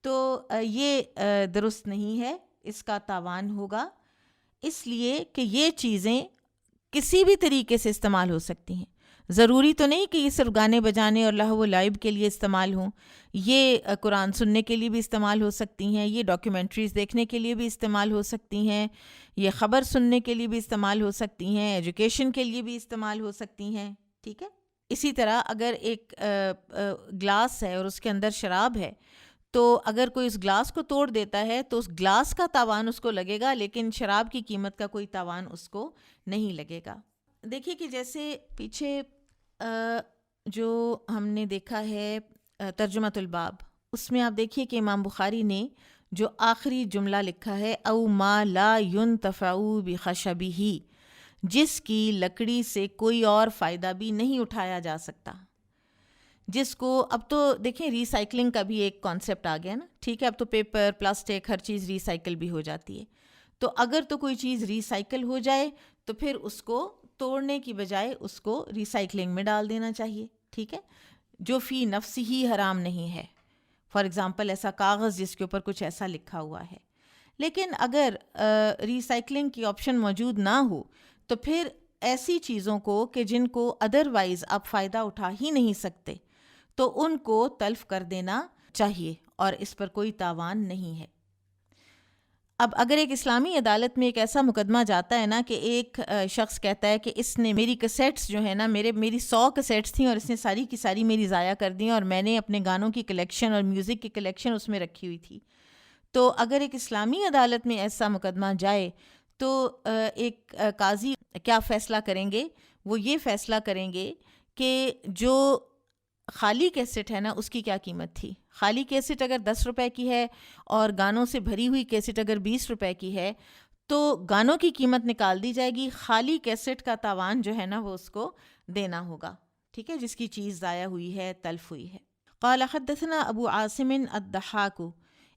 Speaker 2: تو یہ درست نہیں ہے، اس کا تاوان ہوگا. اس لیے کہ یہ چیزیں کسی بھی طریقے سے استعمال ہو سکتی ہیں. ضروری تو نہیں کہ یہ صرف گانے بجانے اور لہو و لعب کے لیے استعمال ہوں، یہ قرآن سننے کے لیے بھی استعمال ہو سکتی ہیں، یہ ڈاکیومنٹریز دیکھنے کے لیے بھی استعمال ہو سکتی ہیں، یہ خبر سننے کے لیے بھی استعمال ہو سکتی ہیں، ایجوکیشن کے لیے بھی استعمال ہو سکتی ہیں. ٹھیک ہے، اسی طرح اگر ایک گلاس ہے اور اس کے اندر شراب ہے، تو اگر کوئی اس گلاس کو توڑ دیتا ہے تو اس گلاس کا تاوان اس کو لگے گا، لیکن شراب کی قیمت کا کوئی تاوان اس کو نہیں لگے گا. دیکھیے کہ جیسے پیچھے جو ہم نے دیکھا ہے ترجمۃ الباب، اس میں آپ دیکھیے کہ امام بخاری نے جو آخری جملہ لکھا ہے، او ما لا ينتفع بخشبہ، جس کی لکڑی سے کوئی اور فائدہ بھی نہیں اٹھایا جا سکتا. جس کو اب تو دیکھیں ریسائکلنگ کا بھی ایک کانسیپٹ آ گیا نا. ٹھیک ہے، اب تو پیپر، پلاسٹک، ہر چیز ریسائکل بھی ہو جاتی ہے. تو اگر تو کوئی چیز ریسائکل ہو جائے تو پھر اس کو توڑنے کی بجائے اس کو ریسائکلنگ میں ڈال دینا چاہیے. ٹھیک ہے، جو فی نفس ہی حرام نہیں ہے. فار ایگزامپل ایسا کاغذ جس کے اوپر کچھ ایسا لکھا ہوا ہے. لیکن اگر ریسائکلنگ کی آپشن موجود نہ ہو تو پھر ایسی چیزوں کو کہ جن کو ادروائز آپ فائدہ اٹھا ہی نہیں سکتے، تو ان کو تلف کر دینا چاہیے، اور اس پر کوئی تاوان نہیں ہے. اب اگر ایک اسلامی عدالت میں ایک ایسا مقدمہ جاتا ہے نا کہ ایک شخص کہتا ہے کہ اس نے میری کیسیٹس جو ہے نا، میری 100 کیسیٹس تھیں اور اس نے ساری کی ساری میری ضائع کر دیں، اور میں نے اپنے گانوں کی کلیکشن اور میوزک کی کلیکشن اس میں رکھی ہوئی تھی. تو اگر ایک اسلامی عدالت میں ایسا مقدمہ جائے تو ایک قاضی کیا فیصلہ کریں گے؟ وہ یہ فیصلہ کریں گے کہ جو خالی کیسٹ ہے نا اس کی کیا قیمت تھی. خالی کیسٹ اگر 10 روپے کی ہے اور گانوں سے بھری ہوئی کیسٹ اگر 20 روپے کی ہے تو گانوں کی قیمت نکال دی جائے گی، خالی کیسٹ کا تاوان جو ہے نا وہ اس کو دینا ہوگا. ٹھیک ہے، جس کی چیز ضائع ہوئی ہے، تلف ہوئی ہے. قال حدثنا ابو عاصم الضحاك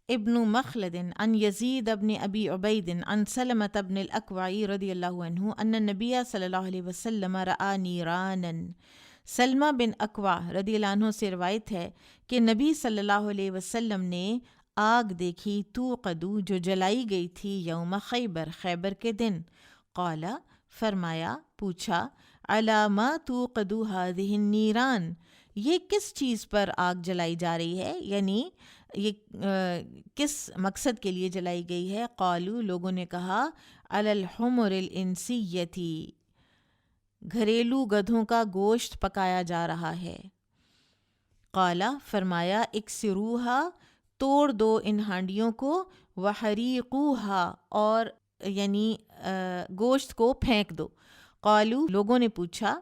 Speaker 2: ابن مخلد عن يزيد بن ابي عبيد عن سلمة بن الاكوع رضی اللہ عنہ ان النبی صلی اللہ علیہ وسلم رأى نیرانا. سلمہ بن اکوع رضی اللہ عنہ سے روایت ہے کہ نبی صلی اللہ علیہ وسلم نے آگ دیکھی توقدو جو جلائی گئی تھی یوم خیبر خیبر کے دن. قال فرمایا پوچھا علی ما توقدو هذه النیران یہ کس چیز پر آگ جلائی جا رہی ہے، یعنی یہ کس مقصد کے لیے جلائی گئی ہے. قالو لوگوں نے کہا علی الحمر الانسیتی گھریلو گدھوں کا گوشت پکایا جا رہا ہے. قال فرمایا اکسروہا توڑ دو ان ہانڈیوں کو، وحریقوہا اور یعنی گوشت کو پھینک دو. قالو لوگوں نے پوچھا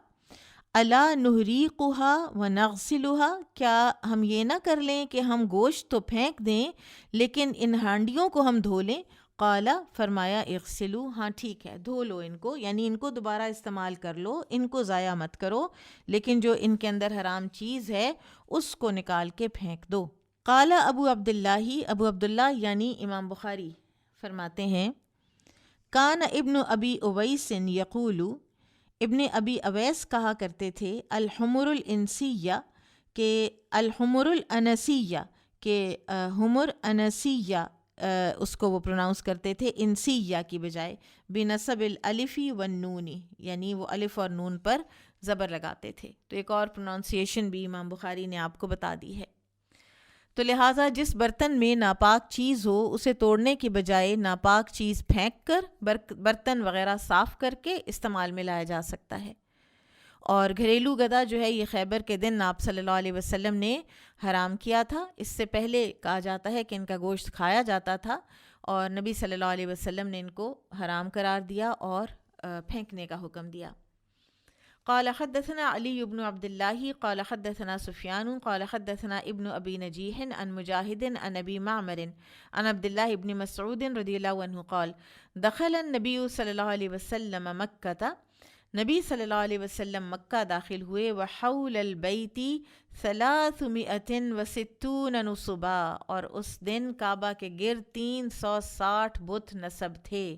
Speaker 2: الا نحریقہا ونغسلہا کیا ہم یہ نہ کر لیں کہ ہم گوشت تو پھینک دیں لیکن ان ہانڈیوں کو ہم دھو لیں. قال فرمایا اغسلو ہاں ٹھیک ہے دھو لو ان کو، یعنی ان کو دوبارہ استعمال کر لو، ان کو ضائع مت کرو، لیکن جو ان کے اندر حرام چیز ہے اس کو نکال کے پھینک دو. قال ابو عبداللہ یعنی امام بخاری فرماتے ہیں کان ابن ابی اویس یقول ابن ابی اویس کہا کرتے تھے الحمر الانسیہ کہ الحمر الانسیہ کہ حمر انسیہ اس کو وہ پروناؤنس کرتے تھے انسیہ کی بجائے بنصب الالفی والنونی، یعنی وہ الف اور نون پر زبر لگاتے تھے. تو ایک اور پروناؤنسیشن بھی امام بخاری نے آپ کو بتا دی ہے. تو لہٰذا جس برتن میں ناپاک چیز ہو اسے توڑنے کی بجائے ناپاک چیز پھینک کر برتن وغیرہ صاف کر کے استعمال میں لایا جا سکتا ہے. اور گھریلو گدھا جو ہے یہ خیبر کے دن آپ صلی اللہ علیہ وسلم نے حرام کیا تھا. اس سے پہلے کہا جاتا ہے کہ ان کا گوشت کھایا جاتا تھا اور نبی صلی اللہ علیہ وسلم نے ان کو حرام قرار دیا اور پھینکنے کا حکم دیا. قال حدثنا علی بن عبد اللہ قال حدثنا سفیان قال حدثنا ابن ابی نجیح عن مجاہد عن ابی معمر عن عبد اللہ ابن مسعود رضی اللہ عنہ قال دخل النبی صلی اللہ علیہ وسلم مکہ نبی صلی اللہ علیہ وسلم مکہ داخل ہوئے وحول البیت 360 نصبا اور اس دن کعبہ کے گرد 360 بت نصب تھے.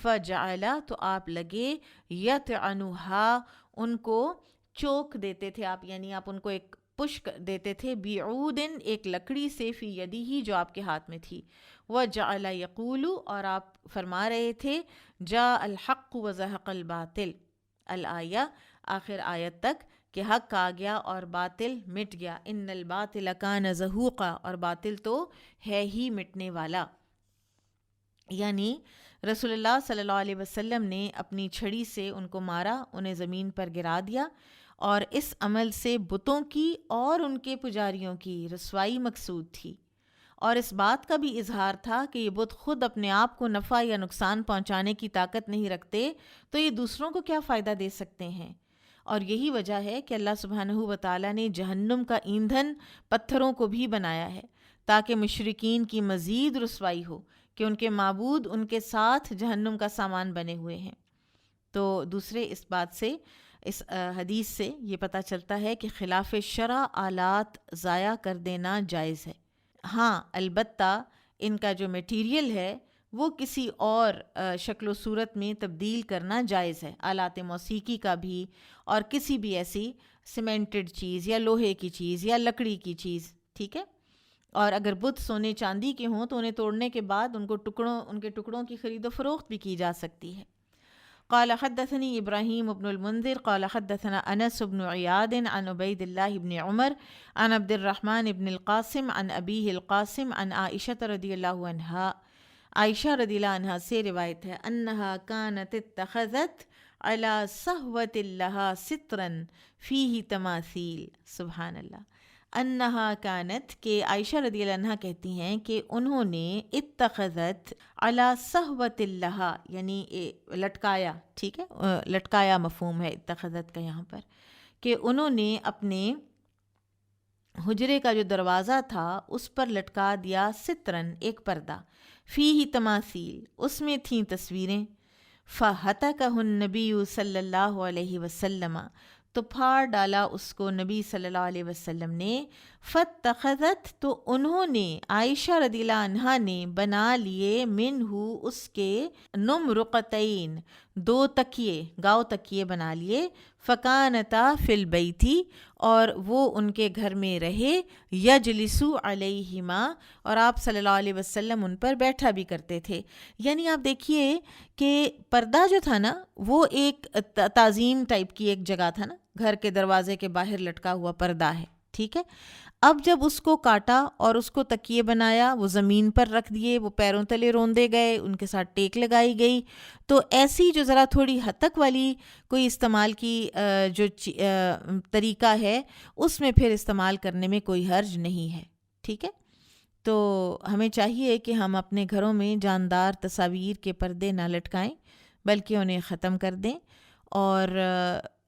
Speaker 2: فجعل تو آپ لگے یطعنھا ان کو چوک دیتے تھے آپ، یعنی آپ ان کو ایک پشک دیتے تھے بعود ایک لکڑی سے فی یدی جو آپ کے ہاتھ میں تھی. وجعل یقول اور آپ فرما رہے تھے جاء الحق وزہق الباطل الآیہ آخر آیت تک کہ حق آ گیا اور باطل مٹ گیا. ان الباطل کان زہوقا اور باطل تو ہے ہی مٹنے والا. یعنی رسول اللہ صلی اللہ علیہ وسلم نے اپنی چھڑی سے ان کو مارا، انہیں زمین پر گرا دیا، اور اس عمل سے بتوں کی اور ان کے پجاریوں کی رسوائی مقصود تھی. اور اس بات کا بھی اظہار تھا کہ یہ بت خود اپنے آپ کو نفع یا نقصان پہنچانے کی طاقت نہیں رکھتے تو یہ دوسروں کو کیا فائدہ دے سکتے ہیں. اور یہی وجہ ہے کہ اللہ سبحانہ و تعالیٰ نے جہنم کا ایندھن پتھروں کو بھی بنایا ہے تاکہ مشرکین کی مزید رسوائی ہو کہ ان کے معبود ان کے ساتھ جہنم کا سامان بنے ہوئے ہیں. تو دوسرے اس بات سے اس حدیث سے یہ پتہ چلتا ہے کہ خلاف شرع آلات ضائع کر دینا جائز ہے. ہاں البتہ ان کا جو میٹیریل ہے وہ کسی اور شکل و صورت میں تبدیل کرنا جائز ہے، آلات موسیقی کا بھی اور کسی بھی ایسی سیمنٹڈ چیز یا لوہے کی چیز یا لکڑی کی چیز، ٹھیک ہے. اور اگر بت سونے چاندی کے ہوں تو انہیں توڑنے کے بعد ان کے ٹکڑوں کی خرید و فروخت بھی کی جا سکتی ہے. قال حدثني ابراہیم بن المنذر قال حدثنا انس بن عیاد عن عبید اللہ بن عمر عن عبد الرحمن بن القاسم عن ابیہ القاسم عن عائشہ رضی اللہ عنہا عائشہ رضی اللہ عنہا سے روایت ہے انہا کانت اتخذت علی صحوۃ لہا سترا فیہ تماثیل. سبحان اللہ. انہا کانت کہ عائشہ رضی اللہ عنہا کہتی ہیں کہ انہوں نے اتخذت علی صحوۃ لہا یعنی لٹکایا، ٹھیک ہے، لٹکایا مفہوم ہے اتخذت کا یہاں پر، کہ انہوں نے اپنے حجرے کا جو دروازہ تھا اس پر لٹکا دیا سترن ایک پردہ، فیہ تماثیل اس میں تھیں تصویریں. فہتکہ النبی صلی اللہ علیہ وسلم تو پھاڑ ڈالا اس کو نبی صلی اللہ علیہ وسلم نے. فاتخذت تو انہوں نے عائشہ رضی اللہ عنہا نے بنا لیے منہ اس کے نمرقتین 2 تکیے گاؤ تکیے بنا لیے. فکانتا فی البیتی اور وہ ان کے گھر میں رہے. یجلسو علیہما اور آپ صلی اللہ علیہ وسلم ان پر بیٹھا بھی کرتے تھے. یعنی آپ دیکھیے کہ پردہ جو تھا نا وہ ایک تعظیم ٹائپ کی ایک جگہ تھا نا, گھر کے دروازے کے باہر لٹکا ہوا پردہ ہے, ٹھیک ہے. اب جب اس کو کاٹا اور اس کو تکیے بنایا, وہ زمین پر رکھ دیے, وہ پیروں تلے روندے گئے, ان کے ساتھ ٹیک لگائی گئی. تو ایسی جو ذرا تھوڑی حد تک والی کوئی استعمال کی جو طریقہ ہے اس میں پھر استعمال کرنے میں کوئی حرج نہیں ہے, ٹھیک ہے. تو ہمیں چاہیے کہ ہم اپنے گھروں میں جاندار تصاویر کے پردے نہ لٹکائیں بلکہ انہیں ختم کر دیں, اور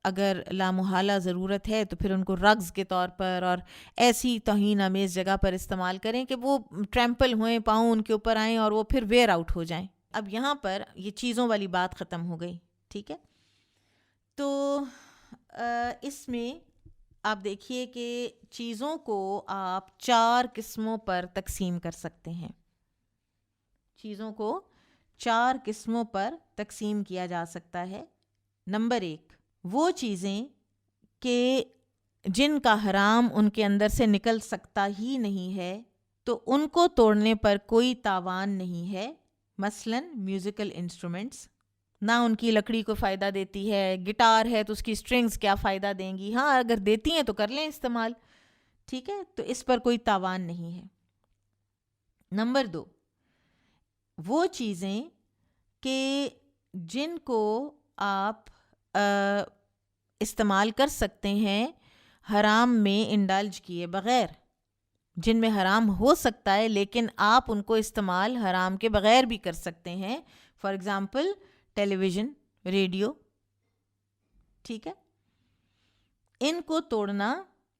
Speaker 2: اگر لامحالہ ضرورت ہے تو پھر ان کو رگز کے طور پر اور ایسی توہین آمیز جگہ پر استعمال کریں کہ وہ ٹریمپل ہوئیں, پاؤں ان کے اوپر آئیں اور وہ پھر ویئر آؤٹ ہو جائیں. اب یہاں پر یہ چیزوں والی بات ختم ہو گئی, ٹھیک ہے. تو اس میں آپ دیکھیے کہ چیزوں کو آپ 4 قسموں پر تقسیم کر سکتے ہیں. چیزوں کو 4 قسموں پر تقسیم کیا جا سکتا ہے. نمبر 1, وہ چیزیں کہ جن کا حرام ان کے اندر سے نکل سکتا ہی نہیں ہے تو ان کو توڑنے پر کوئی تاوان نہیں ہے. مثلاً میوزیکل انسٹرومنٹس, نہ ان کی لکڑی کو فائدہ دیتی ہے. گٹار ہے تو اس کی اسٹرنگز کیا فائدہ دیں گی, ہاں اگر دیتی ہیں تو کر لیں استعمال, ٹھیک ہے. تو اس پر کوئی تاوان نہیں ہے. نمبر 2, وہ چیزیں کہ جن کو آپ استعمال کر سکتے ہیں حرام میں انڈلج کیے بغیر, جن میں حرام ہو سکتا ہے لیکن آپ ان کو استعمال حرام کے بغیر بھی کر سکتے ہیں. For example television, radio, ٹھیک ہے. ان کو توڑنا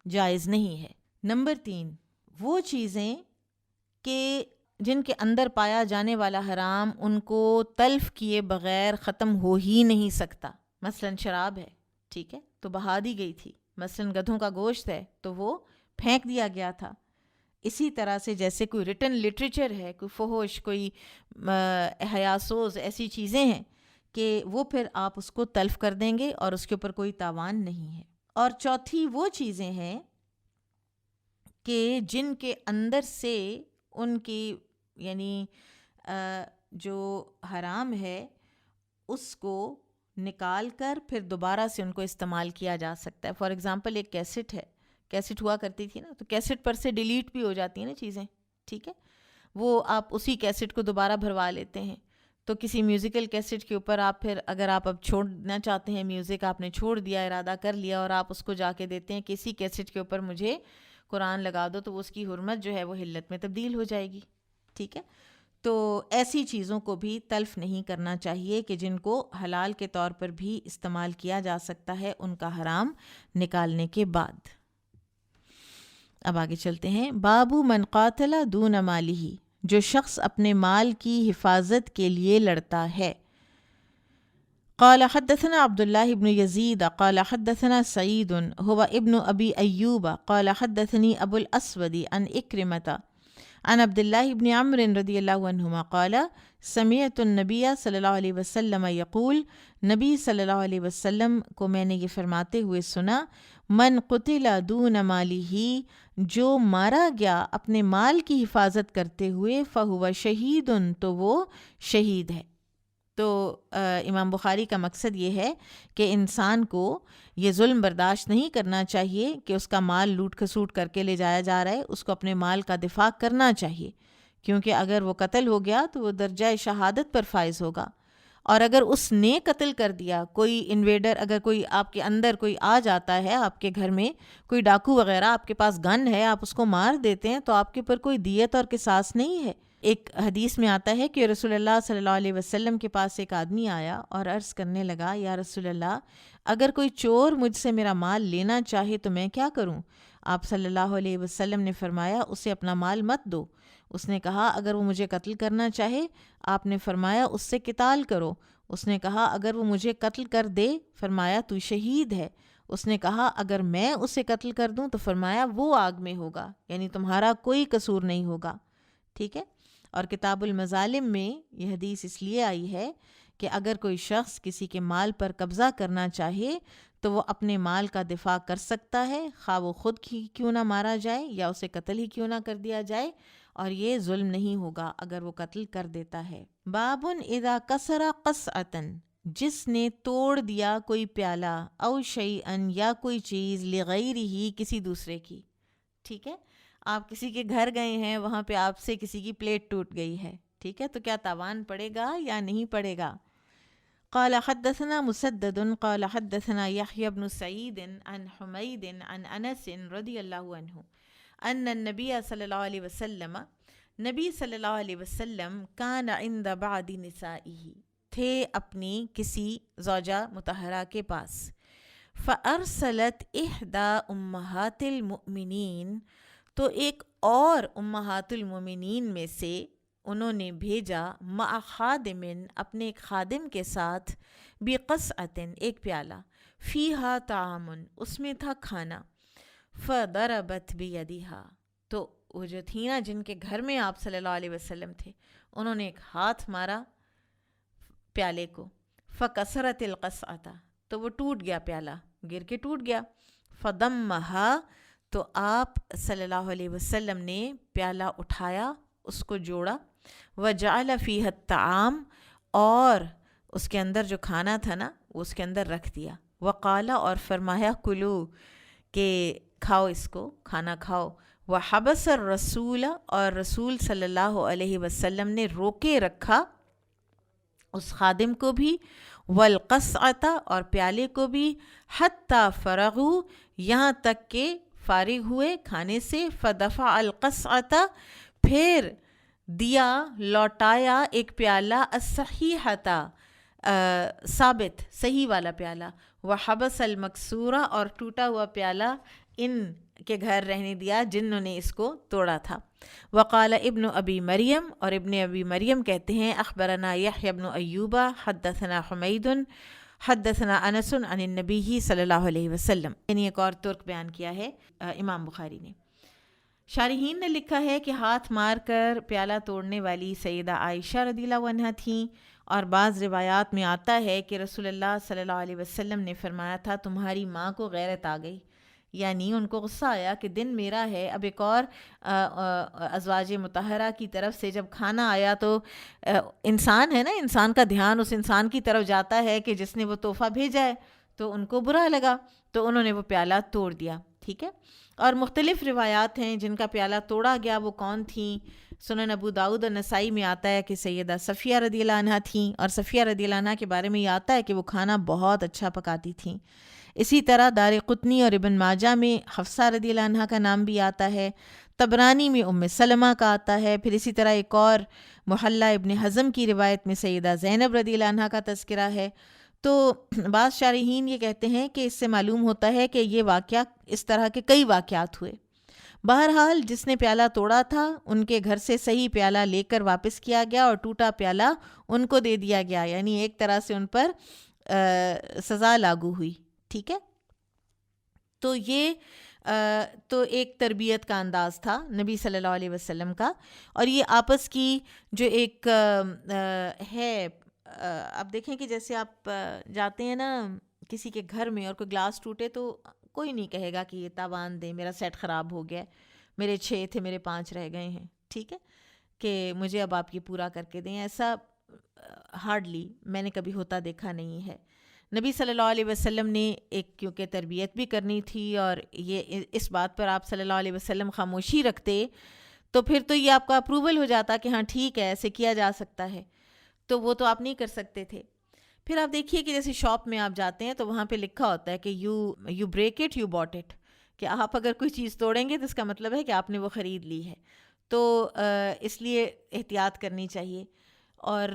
Speaker 2: جائز نہیں ہے. نمبر 3, وہ چیزیں کہ جن کے اندر پایا جانے والا حرام ان کو تلف کیے بغیر ختم ہو ہی نہیں سکتا. مثلاً شراب ہے, ٹھیک ہے, تو بہا دی گئی تھی. مثلاً گدھوں کا گوشت ہے تو وہ پھینک دیا گیا تھا. اسی طرح سے جیسے کوئی ریٹن لٹریچر ہے, کوئی فحش, کوئی حیاسوز ایسی چیزیں ہیں کہ وہ پھر آپ اس کو تلف کر دیں گے اور اس کے اوپر کوئی تاوان نہیں ہے. اور چوتھی وہ چیزیں ہیں کہ جن کے اندر سے ان کی یعنی جو حرام ہے اس کو نکال کر پھر دوبارہ سے ان کو استعمال کیا جا سکتا ہے. فار ایگزامپل ایک کیسٹ ہے, کیسٹ ہوا کرتی تھی نا, تو کیسٹ پر سے ڈیلیٹ بھی ہو جاتی ہیں نا چیزیں, ٹھیک ہے. وہ آپ اسی کیسٹ کو دوبارہ بھروا لیتے ہیں. تو کسی میوزیکل کیسٹ کے اوپر آپ پھر اگر آپ اب چھوڑنا چاہتے ہیں میوزک, آپ نے چھوڑ دیا, ارادہ کر لیا, اور آپ اس کو جا کے دیتے ہیں کہ اسی کیسٹ کے اوپر مجھے قرآن لگا دو, تو اس کی حرمت جو ہے وہ حلت میں تبدیل ہو جائے گی, ٹھیک ہے. تو ایسی چیزوں کو بھی تلف نہیں کرنا چاہیے کہ جن کو حلال کے طور پر بھی استعمال کیا جا سکتا ہے ان کا حرام نکالنے کے بعد. اب آگے چلتے ہیں. بابو من قاتل دون مالہ, جو شخص اپنے مال کی حفاظت کے لیے لڑتا ہے. قال حدثنا عبد الله بن يزيد قال حدثنا سعيد هو ابن أبي أيوب قال حدثني أبو الأسود عن إكرمة عن عبد الله بن عمرو رضی اللہ عنہما قال سمعت النبی صلی اللہ علیہ وسلم یقول, نبی صلی اللہ علیہ وسلم کو میں نے یہ فرماتے ہوئے سنا, من قتل دون مالہ, جو مارا گیا اپنے مال کی حفاظت کرتے ہوئے, فہو شہید, تو وہ شہید ہے. تو امام بخاری کا مقصد یہ ہے کہ انسان کو یہ ظلم برداشت نہیں کرنا چاہیے کہ اس کا مال لوٹ کھسوٹ کر کے لے جایا جا رہا ہے. اس کو اپنے مال کا دفاع کرنا چاہیے, کیونکہ اگر وہ قتل ہو گیا تو وہ درجہ شہادت پر فائز ہوگا. اور اگر اس نے قتل کر دیا, کوئی انویڈر, اگر کوئی آپ کے اندر کوئی آ جاتا ہے, آپ کے گھر میں کوئی ڈاکو وغیرہ, آپ کے پاس گن ہے, آپ اس کو مار دیتے ہیں, تو آپ کے اوپر کوئی دیت اور قصاص نہیں ہے. ایک حدیث میں آتا ہے کہ رسول اللہ صلی اللہ علیہ وسلم کے پاس ایک آدمی آیا اور عرض کرنے لگا, یا رسول اللہ, اگر کوئی چور مجھ سے میرا مال لینا چاہے تو میں کیا کروں؟ آپ صلی اللہ علیہ وسلم نے فرمایا, اسے اپنا مال مت دو. اس نے کہا, اگر وہ مجھے قتل کرنا چاہے؟ آپ نے فرمایا, اس سے قتال کرو. اس نے کہا, اگر وہ مجھے قتل کر دے؟ فرمایا, تو شہید ہے. اس نے کہا اگر میں اسے قتل کر دوں تو فرمایا وہ آگ میں ہوگا، یعنی تمہارا کوئی قصور نہیں ہوگا، ٹھیک ہے۔ اور کتاب المظالم میں یہ حدیث اس لیے آئی ہے کہ اگر کوئی شخص کسی کے مال پر قبضہ کرنا چاہے تو وہ اپنے مال کا دفاع کر سکتا ہے، خواہ وہ خود کیوں نہ مارا جائے یا اسے قتل ہی کیوں نہ کر دیا جائے، اور یہ ظلم نہیں ہوگا اگر وہ قتل کر دیتا ہے۔ بابن اذا کسر قصعۃ، جس نے توڑ دیا کوئی پیالہ، او شیئن یا کوئی چیز، لغیرہ کسی دوسرے کی، ٹھیک ہے۔ آپ کسی کے گھر گئے ہیں، وہاں پہ آپ سے کسی کی پلیٹ ٹوٹ گئی ہے، ٹھیک ہے، تو کیا تاوان پڑے گا یا نہیں پڑے گا؟ قال حدثنا مسدد قال حدثنا يحيى بن سعيد عن حميد عن انس رضی اللہ عنہ ان النبی صلی اللہ علیہ وسلم، نبی صلی اللہ علیہ وسلم کان عند بعض نسائه، تھے اپنی کسی زوجہ مطہرہ کے پاس، فارسلت احدى امہات المؤمنین، تو ایک اور امہات المؤمنین میں سے انہوں نے بھیجا، مع خادم، اپنے ایک خادم کے ساتھ، بقصعۃ، ایک پیالہ، فیہا طعام، اس میں تھا کھانا، فضربت بیدہا، تو وہ جو تھی نا جن کے گھر میں آپ صلی اللہ علیہ وسلم تھے، انہوں نے ایک ہاتھ مارا پیالے کو، فکسرت القصعۃ، تو وہ ٹوٹ گیا، پیالہ گر کے ٹوٹ گیا، فضمہا، تو آپ صلی اللہ علیہ وسلم نے پیالہ اٹھایا، اس کو جوڑا، وجعل فیہ الطعام، اور اس کے اندر جو کھانا تھا نا وہ اس کے اندر رکھ دیا، وقال، اور فرمایا، کلو، کہ کھاؤ اس کو، کھانا کھاؤ، وحبس الرسول، اور رسول صلی اللہ علیہ وسلم نے روکے رکھا اس خادم کو بھی، والقصعۃ، اور پیالے کو بھی، حتی فرغوا، یہاں تک کہ فارغ ہوئے کھانے سے، فدفع القصعۃ، پھر دیا، لوٹایا ایک پیالہ، الصحیحۃ، ثابت صحیح والا پیالہ، وحبس المکسورہ، اور ٹوٹا ہوا پیالہ ان کے گھر رہنے دیا جنہوں نے اس کو توڑا تھا۔ وقال ابن ابی مریم، اور ابن ابی مریم کہتے ہیں، اخبرنا یحییٰ بن ایوب حدثنا حمید حدثنا انس عن النبی صلی اللہ علیہ وسلم، یعنی ایک اور ترک بیان کیا ہے امام بخاری نے۔ شارحین نے لکھا ہے کہ ہاتھ مار کر پیالہ توڑنے والی سیدہ عائشہ رضی اللہ عنہا تھیں، اور بعض روایات میں آتا ہے کہ رسول اللہ صلی اللہ علیہ وسلم نے فرمایا تھا تمہاری ماں کو غیرت آ گئی، یعنی ان کو غصہ آیا کہ دن میرا ہے۔ اب ایک اور ازواج مطہرہ کی طرف سے جب کھانا آیا تو انسان ہے نا، انسان کا دھیان اس انسان کی طرف جاتا ہے کہ جس نے وہ تحفہ بھیجا ہے، تو ان کو برا لگا، تو انہوں نے وہ پیالہ توڑ دیا، ٹھیک ہے۔ اور مختلف روایات ہیں جن کا پیالہ توڑا گیا، وہ کون تھیں؟ سنن ابو داؤد اور نسائی میں آتا ہے کہ سیدہ صفیہ رضی اللہ عنہا تھیں، اور صفیہ رضی اللہ عنہا کے بارے میں یہ آتا ہے کہ وہ کھانا بہت اچھا پکاتی تھیں۔ اسی طرح دارقطنی اور ابن ماجہ میں حفصہ رضی اللہ عنہا کا نام بھی آتا ہے، طبرانی میں ام سلمہ کا آتا ہے، پھر اسی طرح ایک اور محلہ ابن حزم کی روایت میں سیدہ زینب رضی اللہ عنہا کا تذکرہ ہے۔ تو بعض شارحین یہ کہتے ہیں کہ اس سے معلوم ہوتا ہے کہ یہ واقعہ، اس طرح کے کئی واقعات ہوئے۔ بہرحال جس نے پیالہ توڑا تھا ان کے گھر سے صحیح پیالہ لے کر واپس کیا گیا، اور ٹوٹا پیالہ ان کو دے دیا گیا، یعنی ایک طرح سے ان پر سزا لاگو ہوئی، ٹھیک ہے۔ تو یہ تو ایک تربیت کا انداز تھا نبی صلی اللہ علیہ وسلم کا، اور یہ آپس کی جو ایک ہے، آپ دیکھیں کہ جیسے آپ جاتے ہیں نا کسی کے گھر میں اور کوئی گلاس ٹوٹے تو کوئی نہیں کہے گا کہ یہ تاوان دیں، میرا سیٹ خراب ہو گیا، میرے 6 تھے میرے 5 رہ گئے ہیں، ٹھیک ہے، کہ مجھے اب آپ یہ پورا کر کے دیں، ایسا ہارڈلی میں نے کبھی ہوتا دیکھا نہیں ہے۔ نبی صلی اللہ علیہ وسلم نے ایک کیونکہ تربیت بھی کرنی تھی، اور یہ اس بات پر آپ صلی اللہ علیہ وسلم خاموشی رکھتے تو پھر تو یہ آپ کا اپروول ہو جاتا کہ ہاں ٹھیک ہے ایسے کیا جا سکتا ہے، تو وہ تو آپ نہیں کر سکتے تھے۔ پھر آپ دیکھیے کہ جیسے شاپ میں آپ جاتے ہیں تو وہاں پہ لکھا ہوتا ہے کہ you break it you bought it, کہ آپ اگر کوئی چیز توڑیں گے تو اس کا مطلب ہے کہ آپ نے وہ خرید لی ہے، تو اس لیے احتیاط کرنی چاہیے، اور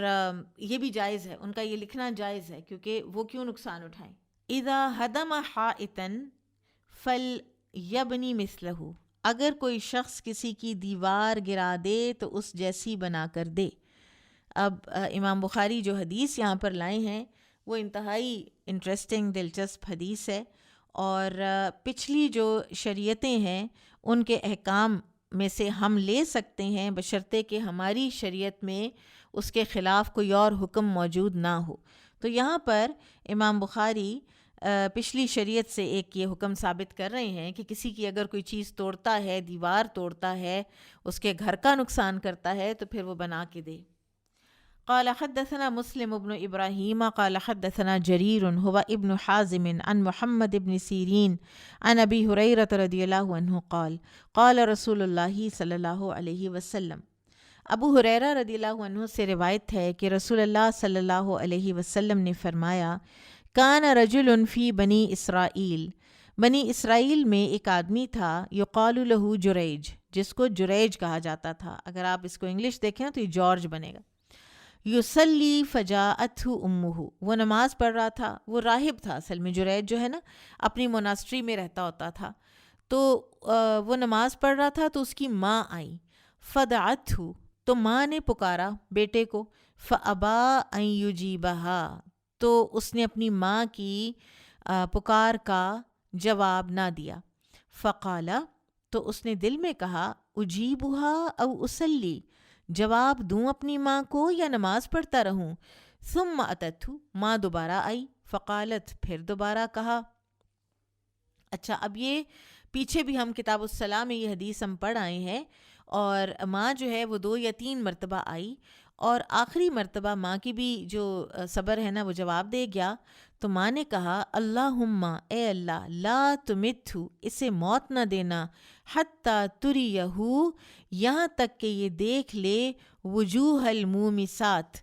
Speaker 2: یہ بھی جائز ہے، ان کا یہ لکھنا جائز ہے، کیونکہ وہ کیوں نقصان اٹھائیں۔ اذا ہدم حائطا فلیبنی مثلہ، اگر کوئی شخص کسی کی دیوار گرا دے تو اس جیسی بنا کر دے۔ اب امام بخاری جو حدیث یہاں پر لائے ہیں وہ انتہائی انٹرسٹنگ، دلچسپ حدیث ہے، اور پچھلی جو شریعتیں ہیں ان کے احکام میں سے ہم لے سکتے ہیں بشرطے کہ ہماری شریعت میں اس کے خلاف کوئی اور حکم موجود نہ ہو۔ تو یہاں پر امام بخاری پچھلی شریعت سے ایک یہ حکم ثابت کر رہے ہیں کہ کسی کی اگر کوئی چیز توڑتا ہے، دیوار توڑتا ہے، اس کے گھر کا نقصان کرتا ہے تو پھر وہ بنا کے دے۔ قال حدثنا مسلم بن ابراہیم قال حدثنا جریر هو ابن حازم عن محمد بن سیرین عن ابی ہریرہ رضی اللہ عنہ قال قال رسول اللہ صلی اللہ علیہ وسلم۔ ابو ہریرہ رضی اللہ عنہ سے روایت ہے کہ رسول اللہ صلی اللہ علیہ وسلم نے فرمایا، کان رجل فی بنی اسرائیل، بنی اسرائیل میں ایک آدمی تھا، یقال لہ جریج، جس کو جریج کہا جاتا تھا۔ اگر آپ اس کو انگلش دیکھیں تو یہ جارج بنے گا۔ یصلی فجاءتہ امہ، وہ نماز پڑھ رہا تھا، وہ راہب تھا اصل میں، جریج جو ہے نا اپنی موناسٹری میں رہتا ہوتا تھا، تو وہ نماز پڑھ رہا تھا تو اس کی ماں آئی، فدعتہ، تو ماں نے پکارا بیٹے کو، فابا ان یجیبہا، تو اس نے اپنی ماں کی پکار کا جواب نہ دیا، فقالا، تو اس نے دل میں کہا، اجیبہا او اسلی، جواب دوں اپنی ماں کو یا نماز پڑھتا رہوں؟ ثم اتتہ، ماں دوبارہ آئی، فقالت، پھر دوبارہ کہا۔ اچھا، اب یہ پیچھے بھی ہم کتاب الصلاح میں یہ حدیث ہم پڑھ آئے ہیں، اور ماں جو ہے وہ 2 یا 3 مرتبہ آئی، اور آخری مرتبہ ماں کی بھی جو صبر ہے نا وہ جواب دے گیا، تو ماں نے کہا، اللہم، اے اللہ، لا تمتہ، اسے موت نہ دینا، حتی تریہ، یہاں تک کہ یہ دیکھ لے، وجوہ المومسات،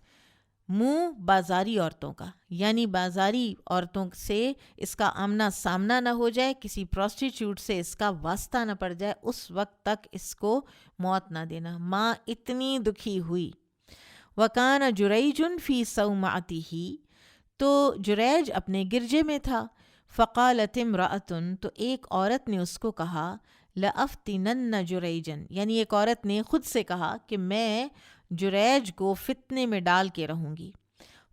Speaker 2: منہ بازاری عورتوں کا، یعنی بازاری عورتوں سے اس کا آمنا سامنا نہ ہو جائے، کسی پروسٹیٹیوٹ سے اس کا واسطہ نہ پڑ جائے، اس وقت تک اس کو موت نہ دینا۔ ماں اتنی دکھی ہوئی۔ وَكَانَ جُرَيْجٌ فِي صَوْمَعَتِهِ، تو جریج اپنے گرجے میں تھا، فَقَالَتِ امْرَأَةٌ، تو ایک عورت نے اس کو کہا، لَأَفْتِنَنَّ جُرَيْجًا، یعنی ایک عورت نے خود سے کہا کہ میں جریج کو فتنے میں ڈال کے رہوں گی۔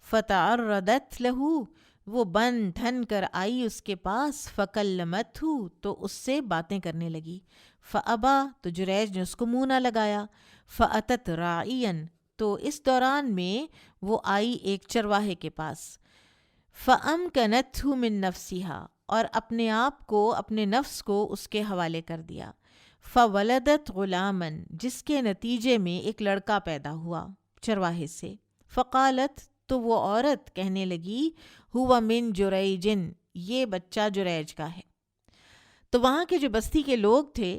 Speaker 2: فَتَعَرَّضَتْ لَهُ، وہ بن ٹھن کر آئی اس کے پاس، فَكَلَّمَتْهُ، تو اس سے باتیں کرنے لگی، فَأَبَا، تو جریج نے اس کو منہ نہ لگایا، فَأَتَتْ رَاعِيًا، تو اس دوران میں وہ آئی ایک چرواہے کے پاس، فَأَمْكَنَتْهُ مِن نَفْسِهَا، اور اپنے آپ کو، اپنے نفس کو اس کے حوالے کر دیا، فَوَلَدَتْ غُلَامًا، جس کے نتیجے میں ایک لڑکا پیدا ہوا چرواہے سے، فَقَالَتْ، تو وہ عورت کہنے لگی، هُوَ مِن جُرَيْجٍ، یہ بچہ جریج کا ہے۔ تو وہاں کے جو بستی کے لوگ تھے،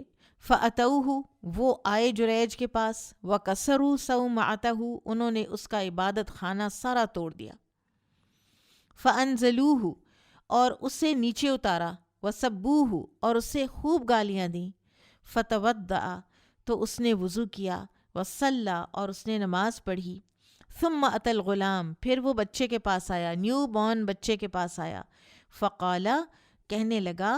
Speaker 2: فَأَتَوْهُ، وہ آئے جریج کے پاس، وَكَسَرُوا صَوْمَعَتَهُ، انہوں نے اس کا عبادت خانہ سارا توڑ دیا، فَأَنزَلُوهُ، اور اسے نیچے اتارا، وَسَبُّوهُ، اور اسے خوب گالیاں دیں، فَتَوَضَّأَ، تو اس نے وضو کیا، وَصَلَّى، اور اس نے نماز پڑھی، ثُمَّ أَتَى الْغُلَامَ، پھر وہ بچے کے پاس آیا، نیو بورن بچے کے پاس آیا، فَقَالَ، کہنے لگا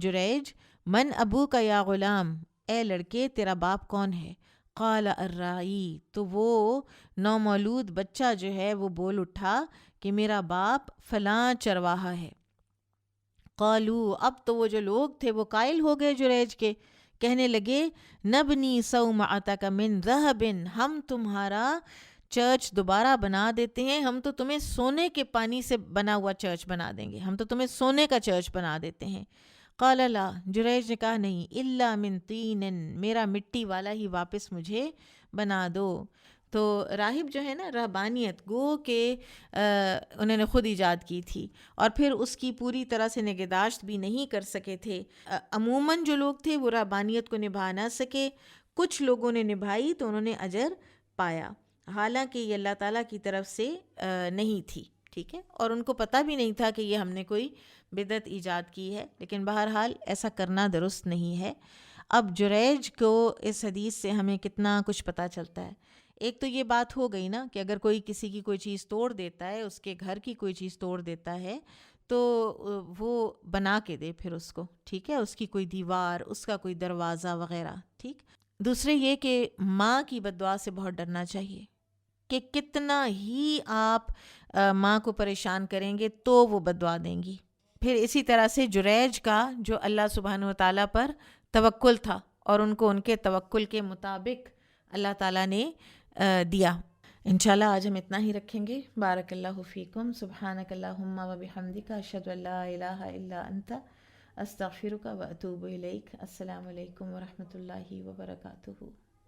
Speaker 2: جریج، من ابو کا یا غلام، اے لڑکے تیرا باپ کون ہے؟ قال الراعی، تو وہ نومولود بچہ جو ہے وہ بول اٹھا کہ میرا باپ فلاں چرواہا ہے۔ قالو، اب تو وہ جو لوگ تھے وہ قائل ہو گئے جریج کے، کہنے لگے، نبنی صومعتک من ذہب، ہم تمہارا چرچ دوبارہ بنا دیتے ہیں، ہم تو تمہیں سونے کے پانی سے بنا ہوا چرچ بنا دیں گے، ہم تو تمہیں سونے کا چرچ بنا دیتے ہیں۔ قال لا، جریج نے کہا نہیں، الا من طین، میرا مٹی والا ہی واپس مجھے بنا دو۔ تو راہب جو ہے نا، رہبانیت گو کہ انہوں نے خود ایجاد کی تھی، اور پھر اس کی پوری طرح سے نگہداشت بھی نہیں کر سکے تھے۔ عموماً جو لوگ تھے وہ رہبانیت کو نبھا نہ سکے، کچھ لوگوں نے نبھائی تو انہوں نے اجر پایا، حالانکہ یہ اللہ تعالیٰ کی طرف سے نہیں تھی، ٹھیک ہے، اور ان کو پتہ بھی نہیں تھا کہ یہ ہم نے کوئی بدعت ایجاد کی ہے، لیکن بہرحال ایسا کرنا درست نہیں ہے۔ اب جریج کو اس حدیث سے ہمیں کتنا کچھ پتہ چلتا ہے۔ ایک تو یہ بات ہو گئی نا کہ اگر کوئی کسی کی کوئی چیز توڑ دیتا ہے، اس کے گھر کی کوئی چیز توڑ دیتا ہے تو وہ بنا کے دے پھر اس کو، ٹھیک ہے، اس کی کوئی دیوار، اس کا کوئی دروازہ وغیرہ، ٹھیک۔ دوسرے یہ کہ ماں کی بددعا سے بہت ڈرنا چاہیے، کہ کتنا ہی آپ ماں کو پریشان کریں گے تو وہ بددعا دیں گی، پھر اسی طرح سے جریج کا جو اللہ سبحانہ و تعالیٰ پر توکل تھا اور ان کو ان کے توکل کے مطابق اللہ تعالیٰ نے دیا. انشاءاللہ آج ہم اتنا ہی رکھیں گے. بارک اللہ فیکم. سبحانک اللہم و بحمدک اشہد ان لا الہ الا انت استغفرک و اتوب الیک. السلام علیکم و رحمۃ اللہ وبرکاتہ.